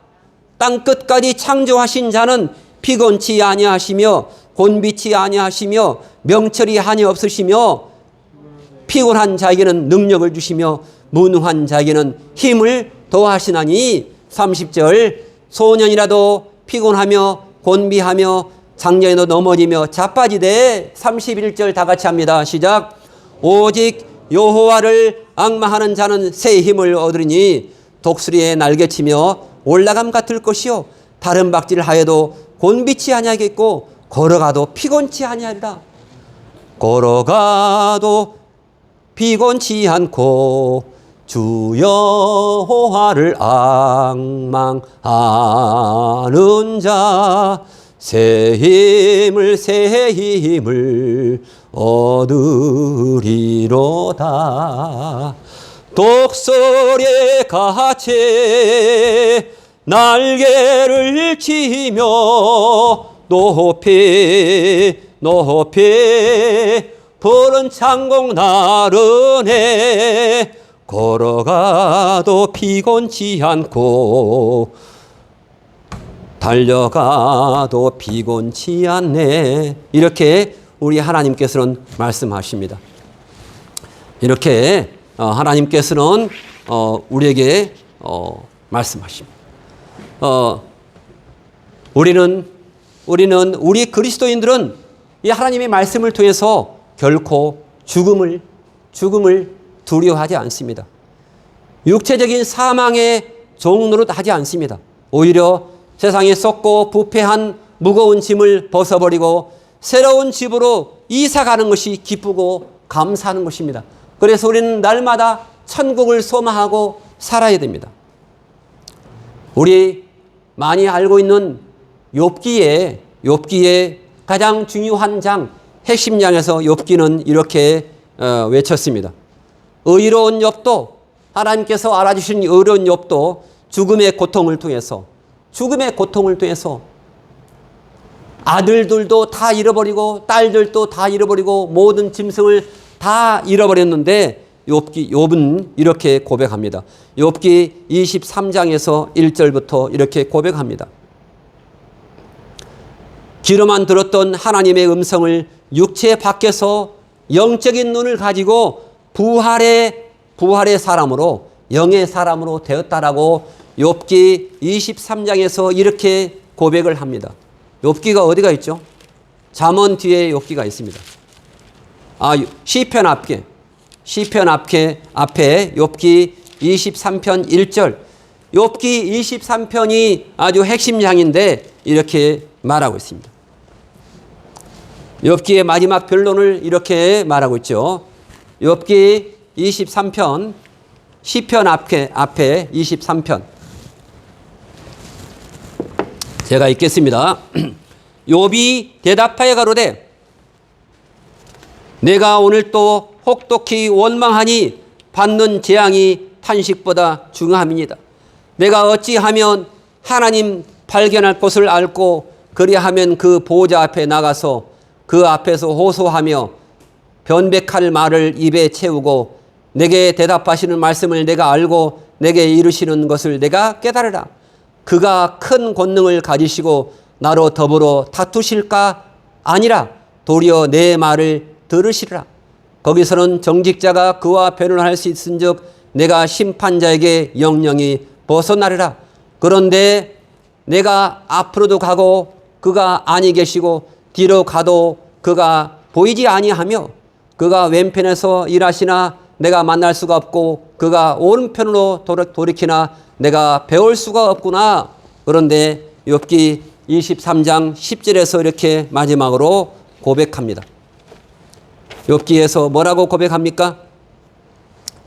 땅 끝까지 창조하신 자는 피곤치 아니하시며 곤비치 아니하시며 명철이 한이 없으시며 피곤한 자에게는 능력을 주시며 무능한 자에게는 힘을 더하시나니. 30절 소년이라도 피곤하며 곤비하며 장년에도 넘어지며 자빠지되. 31절 다 같이 합니다. 시작. 오직 여호와를 앙망하는 자는 새 힘을 얻으리니 독수리의 날개치며 올라감 같을 것이요 다른 박질을 하여도 곤비치 아니하겠고 걸어가도 피곤치 아니하리라. 걸어가도 피곤치 않고 주 여호와를 앙망하는 자 새 힘을 얻으리로다. 독설의 같이 날개를 치며 높이 푸른 창공 나르네 걸어가도 피곤치 않고 달려가도 피곤치 않네. 이렇게 우리 하나님께서는 말씀하십니다. 이렇게 하나님께서는 우리에게 말씀하십니다. 우리 그리스도인들은 이 하나님의 말씀을 통해서 결코 죽음을 두려워하지 않습니다. 육체적인 사망의 종노릇 하지 않습니다. 오히려 세상에 썩고 부패한 무거운 짐을 벗어버리고 새로운 집으로 이사가는 것이 기쁘고 감사하는 것입니다. 그래서 우리는 날마다 천국을 소망하고 살아야 됩니다. 우리 많이 알고 있는 욥기의 가장 중요한 장, 핵심 장에서 욥기는 이렇게 외쳤습니다. 의로운 욥도, 하나님께서 알아주신 의로운 욥도 죽음의 고통을 통해서 아들들도 다 잃어버리고 딸들도 다 잃어버리고 모든 짐승을 다 잃어버렸는데 욥은 이렇게 고백합니다. 욥기 23장에서 1절부터 이렇게 고백합니다. 귀로만 들었던 하나님의 음성을 육체 밖에서 영적인 눈을 가지고 부활의 사람으로, 영의 사람으로 되었다라고 욥기 23장에서 이렇게 고백을 합니다. 욥기가 어디가 있죠? 잠언 뒤에 욥기가 있습니다. 시편 앞에 욥기 23편 1절. 욥기 23편이 아주 핵심 장인데 이렇게 말하고 있습니다. 욥기의 마지막 변론을 이렇게 말하고 있죠. 욥기 23편, 시편 앞에 23편. 제가 읽겠습니다. 욥이 대답하여 가로되 내가 오늘 또 혹독히 원망하니 받는 재앙이 탄식보다 중함이니이다. 내가 어찌하면 하나님 발견할 것을 알고 그리하면 그 보호자 앞에 나가서 그 앞에서 호소하며 변백할 말을 입에 채우고 내게 대답하시는 말씀을 내가 알고 내게 이르시는 것을 내가 깨달으라. 그가 큰 권능을 가지시고 나로 더불어 다투실까? 아니라 도리어 내 말을 들으시리라. 거기서는 정직자가 그와 변론할 수 있은즉 내가 심판자에게 영영이 벗어나리라. 그런데 내가 앞으로도 가고 그가 아니 계시고 뒤로 가도 그가 보이지 아니하며 그가 왼편에서 일하시나 내가 만날 수가 없고 그가 오른편으로 돌이키나 내가 배울 수가 없구나. 그런데 욥기 23장 10절에서 이렇게 마지막으로 고백합니다. 욥기에서 뭐라고 고백합니까?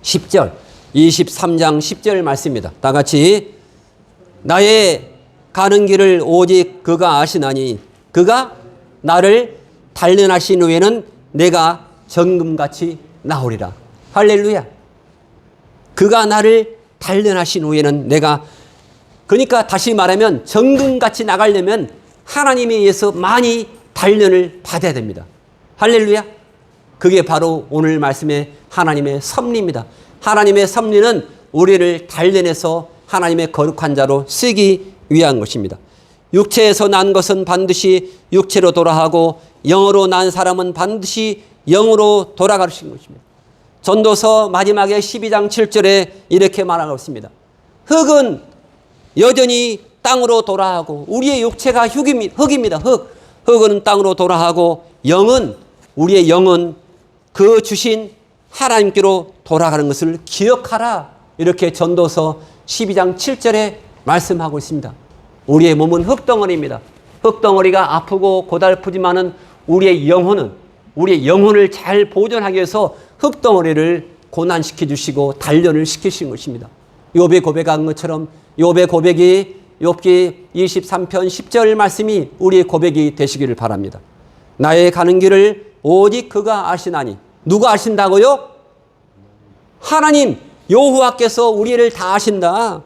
10절, 23장 10절 말씀입니다. 다 같이 나의 가는 길을 오직 그가 아시나니 그가 나를 단련하신 후에는 내가 정금같이 나오리라. 할렐루야. 그가 나를 단련하신 후에는 내가, 그러니까 다시 말하면 정금같이 나가려면 하나님에 의해서 많이 단련을 받아야 됩니다. 할렐루야. 그게 바로 오늘 말씀의 하나님의 섭리입니다. 하나님의 섭리는 우리를 단련해서 하나님의 거룩한 자로 쓰기 위한 것입니다. 육체에서 난 것은 반드시 육체로 돌아가고 영으로 난 사람은 반드시 영으로 돌아가신 것입니다. 전도서 마지막에 12장 7절에 이렇게 말하고 있습니다. 흙은 여전히 땅으로 돌아가고 우리의 육체가 흙입니다. 흙은 땅으로 돌아가고 우리의 영은 그 주신 하나님께로 돌아가는 것을 기억하라. 이렇게 전도서 12장 7절에 말씀하고 있습니다. 우리의 몸은 흙덩어리입니다. 흙덩어리가 아프고 고달프지만은 우리의 영혼은 우리의 영혼을 잘 보존하기 위해서 흙덩어리를 고난시켜 주시고 단련을 시키신 것입니다. 욥이 고백한 것처럼 욥의 고백이 욥기 23편 10절 말씀이 우리의 고백이 되시기를 바랍니다. 나의 가는 길을 오직 그가 아시나니. 누가 아신다고요? 하나님 여호와께서 우리를 다 아신다.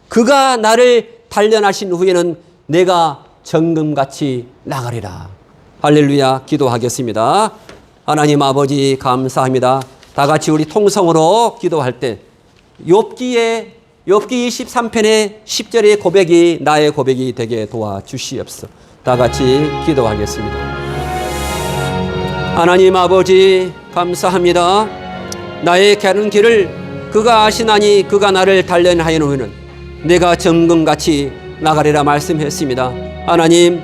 그가 나를 단련하신 후에는 내가 정금같이 나가리라. 할렐루야. 기도하겠습니다. 하나님 아버지 감사합니다. 다 같이 우리 통성으로 기도할 때 욥기 23편의 10절의 고백이 나의 고백이 되게 도와주시옵소서. 다 같이 기도하겠습니다. 하나님 아버지 감사합니다. 나의 가는 길을 그가 아시나니 그가 나를 단련하여 놓으면 내가 정금같이 나가리라 말씀했습니다. 하나님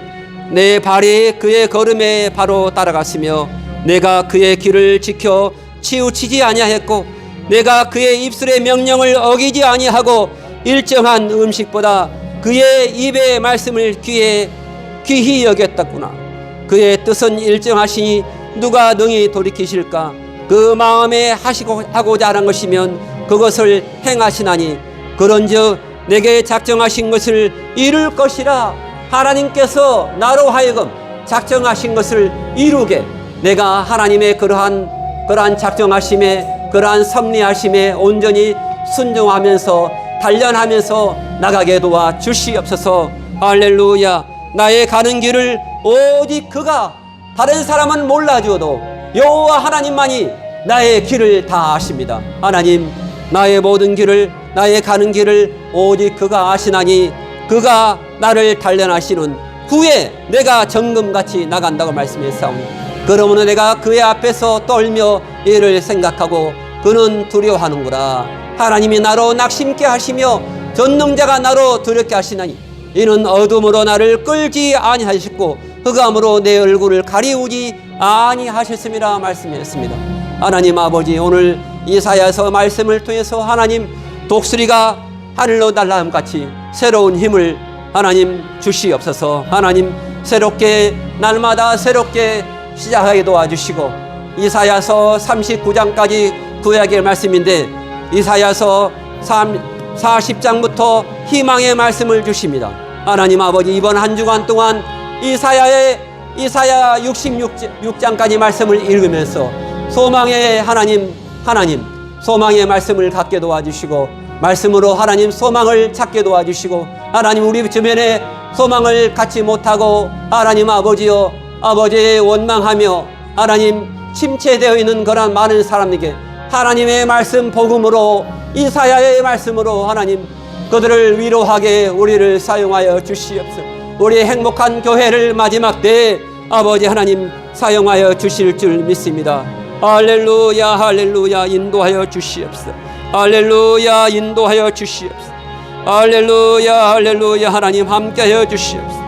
내 발이 그의 걸음에 바로 따라갔으며 내가 그의 길을 지켜 치우치지 아니하였고 내가 그의 입술의 명령을 어기지 아니하고 일정한 음식보다 그의 입의 말씀을 귀히 여겼다구나. 그의 뜻은 일정하시니 누가 능히 돌이키실까? 그 마음에 하고자 하는 것이면 그것을 행하시나니 그런즉 내게 작정하신 것을 이룰 것이라. 하나님께서 나로 하여금 작정하신 것을 이루게 내가 하나님의 그러한 작정하심에 그러한 섭리하심에 온전히 순종하면서 단련하면서 나가게 도와 주시옵소서. 할렐루야. 나의 가는 길을 오직 그가, 다른 사람은 몰라주어도 여호와 하나님만이 나의 길을 다 아십니다. 하나님 나의 모든 길을, 나의 가는 길을 오직 그가 아시나니 그가 나를 단련하시는 후에 내가 정금같이 나간다고 말씀했사오니 그러므로 내가 그의 앞에서 떨며 이를 생각하고 그는 두려워하는구나. 하나님이 나로 낙심케 하시며 전능자가 나로 두렵게 하시나니 이는 어둠으로 나를 끌지 아니하셨고 흑암으로 내 얼굴을 가리우지 아니하셨음이라 말씀했습니다. 하나님 아버지 오늘 이사야서 말씀을 통해서 하나님 독수리가 하늘로 날아감같이 새로운 힘을 하나님 주시옵소서. 하나님 새롭게 날마다 새롭게 시작하게 도와주시고 이사야서 39장까지 구약의 말씀인데 이사야서 40장부터 희망의 말씀을 주십니다. 하나님 아버지 이번 한 주간 동안 이사야 66장까지 말씀을 읽으면서 소망의 하나님 소망의 말씀을 갖게 도와주시고 말씀으로 하나님 소망을 찾게 도와주시고 하나님 우리 주변에 소망을 갖지 못하고 하나님 아버지여 아버지의 원망하며 하나님 침체되어 있는 그런 많은 사람에게 하나님의 말씀 복음으로 이사야의 말씀으로 하나님 그들을 위로하게 우리를 사용하여 주시옵소서. 우리의 행복한 교회를 마지막 때에 아버지 하나님 사용하여 주실 줄 믿습니다. 할렐루야 할렐루야 인도하여 주시옵소서. 할렐루야 인도하여 주시옵소서. 할렐루야 할렐루야 하나님 함께하여 주시옵소서.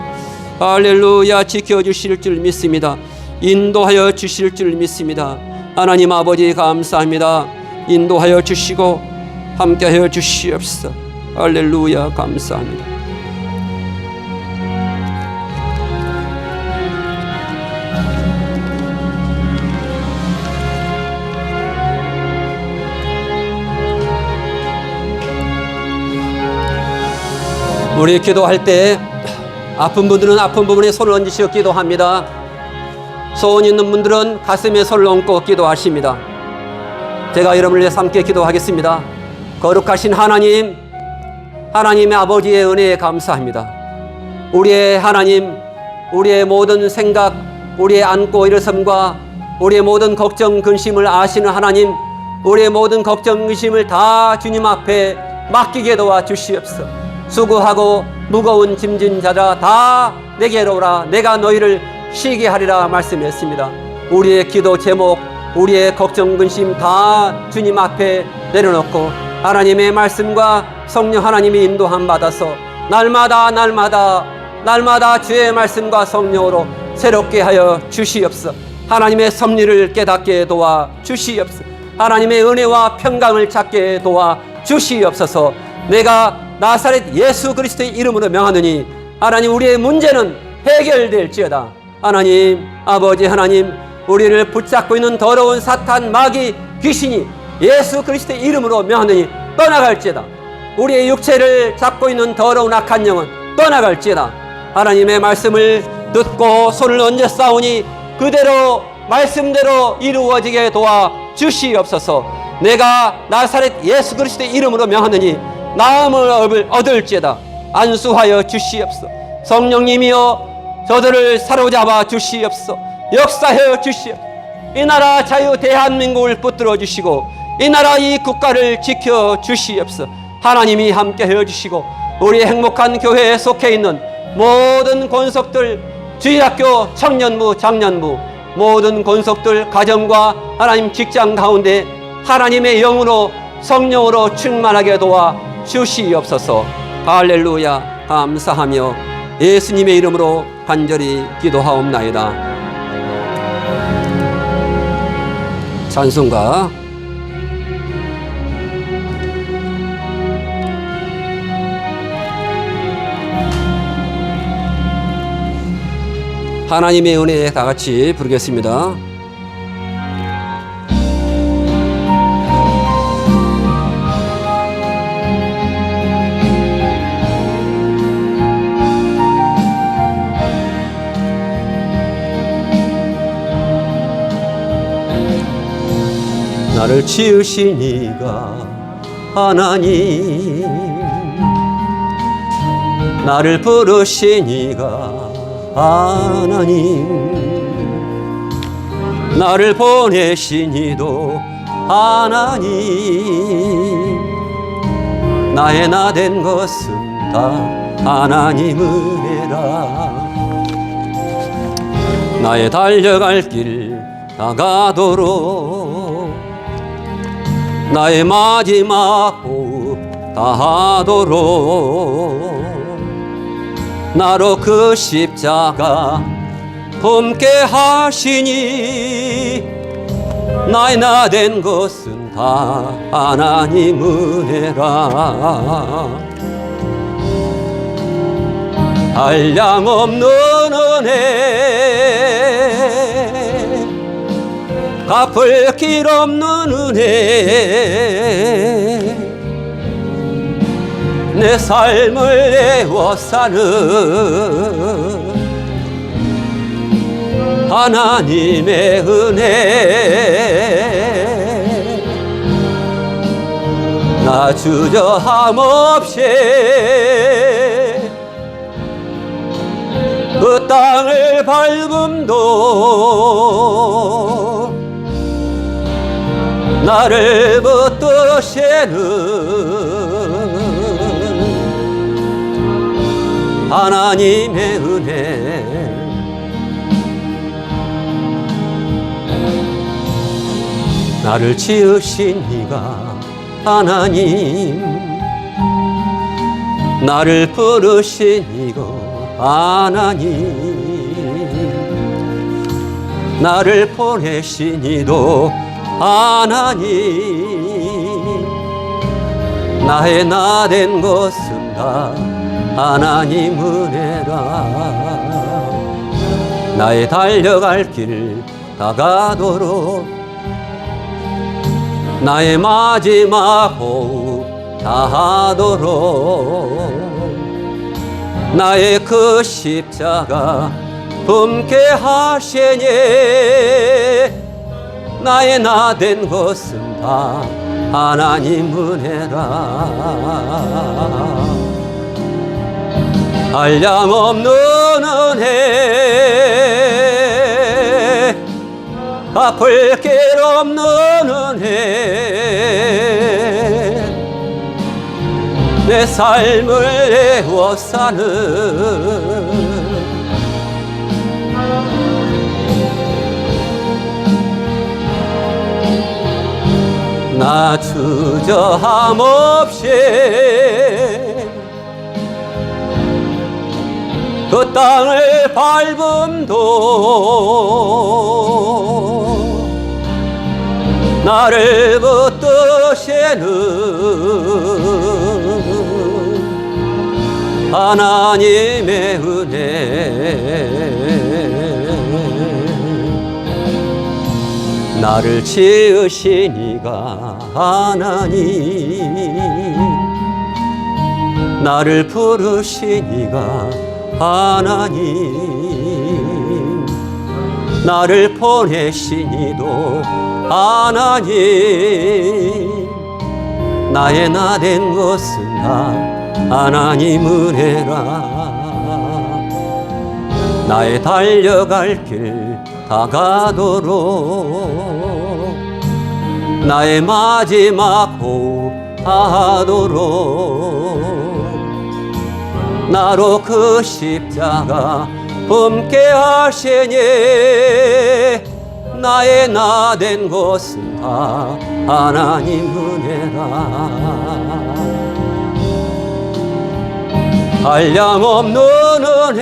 할렐루야 지켜주실 줄 믿습니다. 인도하여 주실 줄 믿습니다. 하나님 아버지 감사합니다. 인도하여 주시고 함께하여 주시옵소서. 할렐루야 감사합니다. 우리 기도할 때 아픈 분들은 아픈 부분에 손을 얹으시어 기도합니다. 소원 있는 분들은 가슴에 손을 얹고 기도하십니다. 제가 여러분을 위해서 함께 기도하겠습니다. 거룩하신 하나님, 하나님의 아버지의 은혜에 감사합니다. 우리의 하나님, 우리의 모든 생각, 우리의 안고 일어섬과 우리의 모든 걱정, 근심을 아시는 하나님, 우리의 모든 걱정, 근심을 다 주님 앞에 맡기게 도와 주시옵소서. 수고하고 무거운 짐진 자라 다 내게로 오라. 내가 너희를 쉬게 하리라 말씀했습니다. 우리의 기도 제목, 우리의 걱정, 근심 다 주님 앞에 내려놓고 하나님의 말씀과 성령 하나님의 인도함 받아서 날마다 주의 말씀과 성령으로 새롭게 하여 주시옵소서. 하나님의 섭리를 깨닫게 도와 주시옵소서. 하나님의 은혜와 평강을 찾게 도와 주시옵소서. 내가 나사렛 예수 그리스도의 이름으로 명하느니 하나님 우리의 문제는 해결될지어다. 하나님 아버지 하나님 우리를 붙잡고 있는 더러운 사탄, 마귀, 귀신이 예수 그리스도의 이름으로 명하느니 떠나갈지어다. 우리의 육체를 잡고 있는 더러운 악한 영은 떠나갈지어다. 하나님의 말씀을 듣고 손을 얹어 싸우니 그대로 말씀대로 이루어지게 도와 주시옵소서. 내가 나사렛 예수 그리스도의 이름으로 명하느니 나음을 얻을지어다. 안수하여 주시옵소서. 성령님이여 저들을 사로잡아 주시옵소서. 역사하여 주시옵소서. 이 나라 자유 대한민국을 붙들어 주시고 이 나라 이 국가를 지켜 주시옵소서. 하나님이 함께 해 주시고 우리 행복한 교회에 속해 있는 모든 권속들, 주일학교 청년부, 장년부, 모든 권속들 가정과 하나님 직장 가운데 하나님의 영으로 성령으로 충만하게 도와 주시옵소서. 할렐루야. 감사하며 예수님의 이름으로 간절히 기도하옵나이다. 찬송가 하나님의 은혜에 다 같이 부르겠습니다. 나를 지으신 이가 하나님, 나를 부르신 이가 하나님, 나를 보내신 이도 하나님, 나의 나 된 것은 다 하나님 은혜라. 나의 달려갈 길 나가도록 나의 마지막 호흡 다하도록 나로 그 십자가 품게 하시니 나의 나 된 것은 다 하나님 은혜라. 한량 없는 은혜, 갚을 길 없는 은혜, 내 삶을 애워사는 하나님의 은혜. 나 주저함 없이 그 땅을 밟음도 나를 붙드시는 하나님의 은혜. 나를 지으신 이가 하나님, 나를 부르신 이가 하나님, 나를 보내신 이도 하나님, 나의 나 된 것은 다 하나님 은혜라. 나의 달려갈 길 다가도록 나의 마지막 호흡 다하도록 나의 그 십자가 품게 하시니 나의 나 된 것은 다 하나님 은혜라. 한량 없는 은혜, 갚을 길 없는 은혜, 내 삶을 애워사는 나 주저함 없이 그 땅을 밟음도 나를 붙드시는 하나님의 은혜. 나를 지으신 이가 하나님, 나를 부르신 이가 하나님, 나를 보내신 이도 하나님, 나의 나 된 것은 다 하나님 은혜라. 나의 달려갈 길 다가도록, 나의 마지막 호흡 하도록, 나로 그 십자가 품게 하시니 나의 나 된 것은 다 하나님 은혜라. 한량없는 은혜,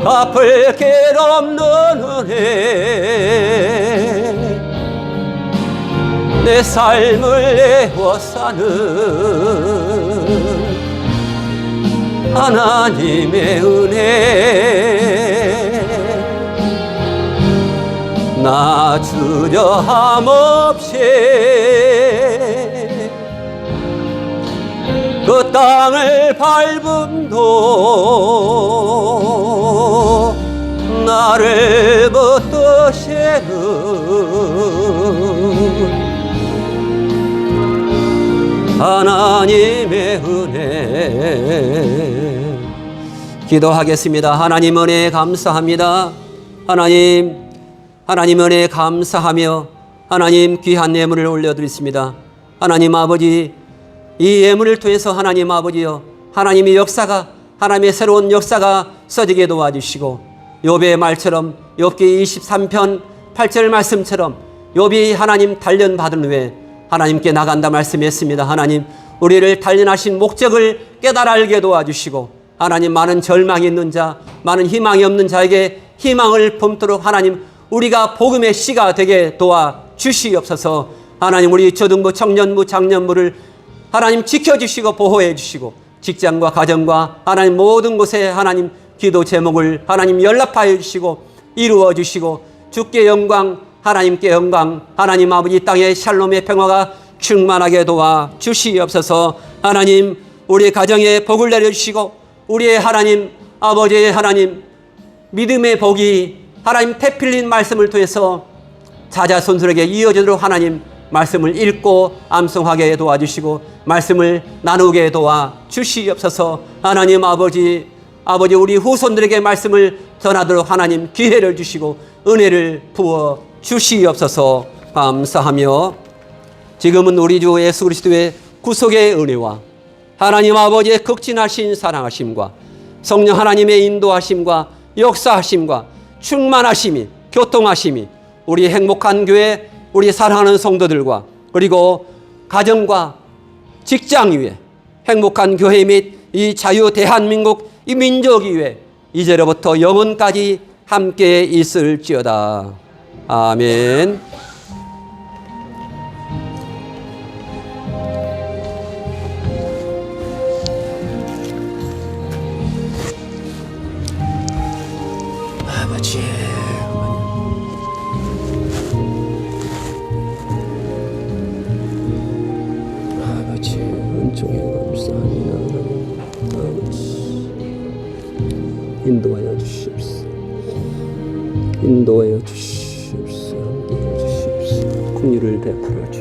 갚을 길 없는 은혜, 내 삶을 내어 사는 하나님의 은혜. 나 주저함 없이 그 땅을 밟음도 나를 붙드시는 하나님의 은혜. 기도하겠습니다. 하나님 은혜에 감사합니다. 하나님 은혜에 감사하며 하나님 귀한 예물을 올려드렸습니다. 하나님 아버지, 이 예물을 통해서 하나님 아버지여, 하나님의 역사가, 하나님의 새로운 역사가 써지게 도와주시고, 욥의 말처럼 욥기 23편 8절 말씀처럼 욥이 하나님 단련받은 후에 하나님께 나간다 말씀했습니다. 하나님, 우리를 단련하신 목적을 깨달아 알게 도와주시고, 하나님 많은 절망이 있는 자, 많은 희망이 없는 자에게 희망을 품도록 하나님 우리가 복음의 씨가 되게 도와주시옵소서. 하나님 우리 초등부, 청년부, 장년부를 하나님 지켜주시고 보호해 주시고, 직장과 가정과 하나님 모든 곳에 하나님 기도 제목을 하나님 연락하여 주시고 이루어 주시고, 주께 영광, 하나님께 영광, 하나님 아버지 땅에 샬롬의 평화가 충만하게 도와 주시옵소서. 하나님 우리 가정에 복을 내려주시고, 우리의 하나님 아버지의 하나님 믿음의 복이 하나님 태필린 말씀을 통해서 자자손손에게 이어지도록 하나님 말씀을 읽고 암송하게 도와주시고 말씀을 나누게 도와주시옵소서. 하나님 아버지 우리 후손들에게 말씀을 전하도록 하나님 기회를 주시고 은혜를 부어 주시옵소서. 감사하며 지금은 우리 주 예수 그리스도의 구속의 은혜와 하나님 아버지의 극진하신 사랑하심과 성령 하나님의 인도하심과 역사하심과 충만하심이 교통하심이 우리 행복한 교회, 우리 사랑하는 성도들과 그리고 가정과 직장 위에 행복한 교회 및 이 자유 대한민국 이 민족 위에 이제로부터 영원까지 함께 있을지어다. 아멘. 아버지 은총에 감사합니다. 인도하여 주시옵소서. 인도하여 주시옵소서. 인도하여 주시옵소서. 긍휼을 베풀어 주시옵소서.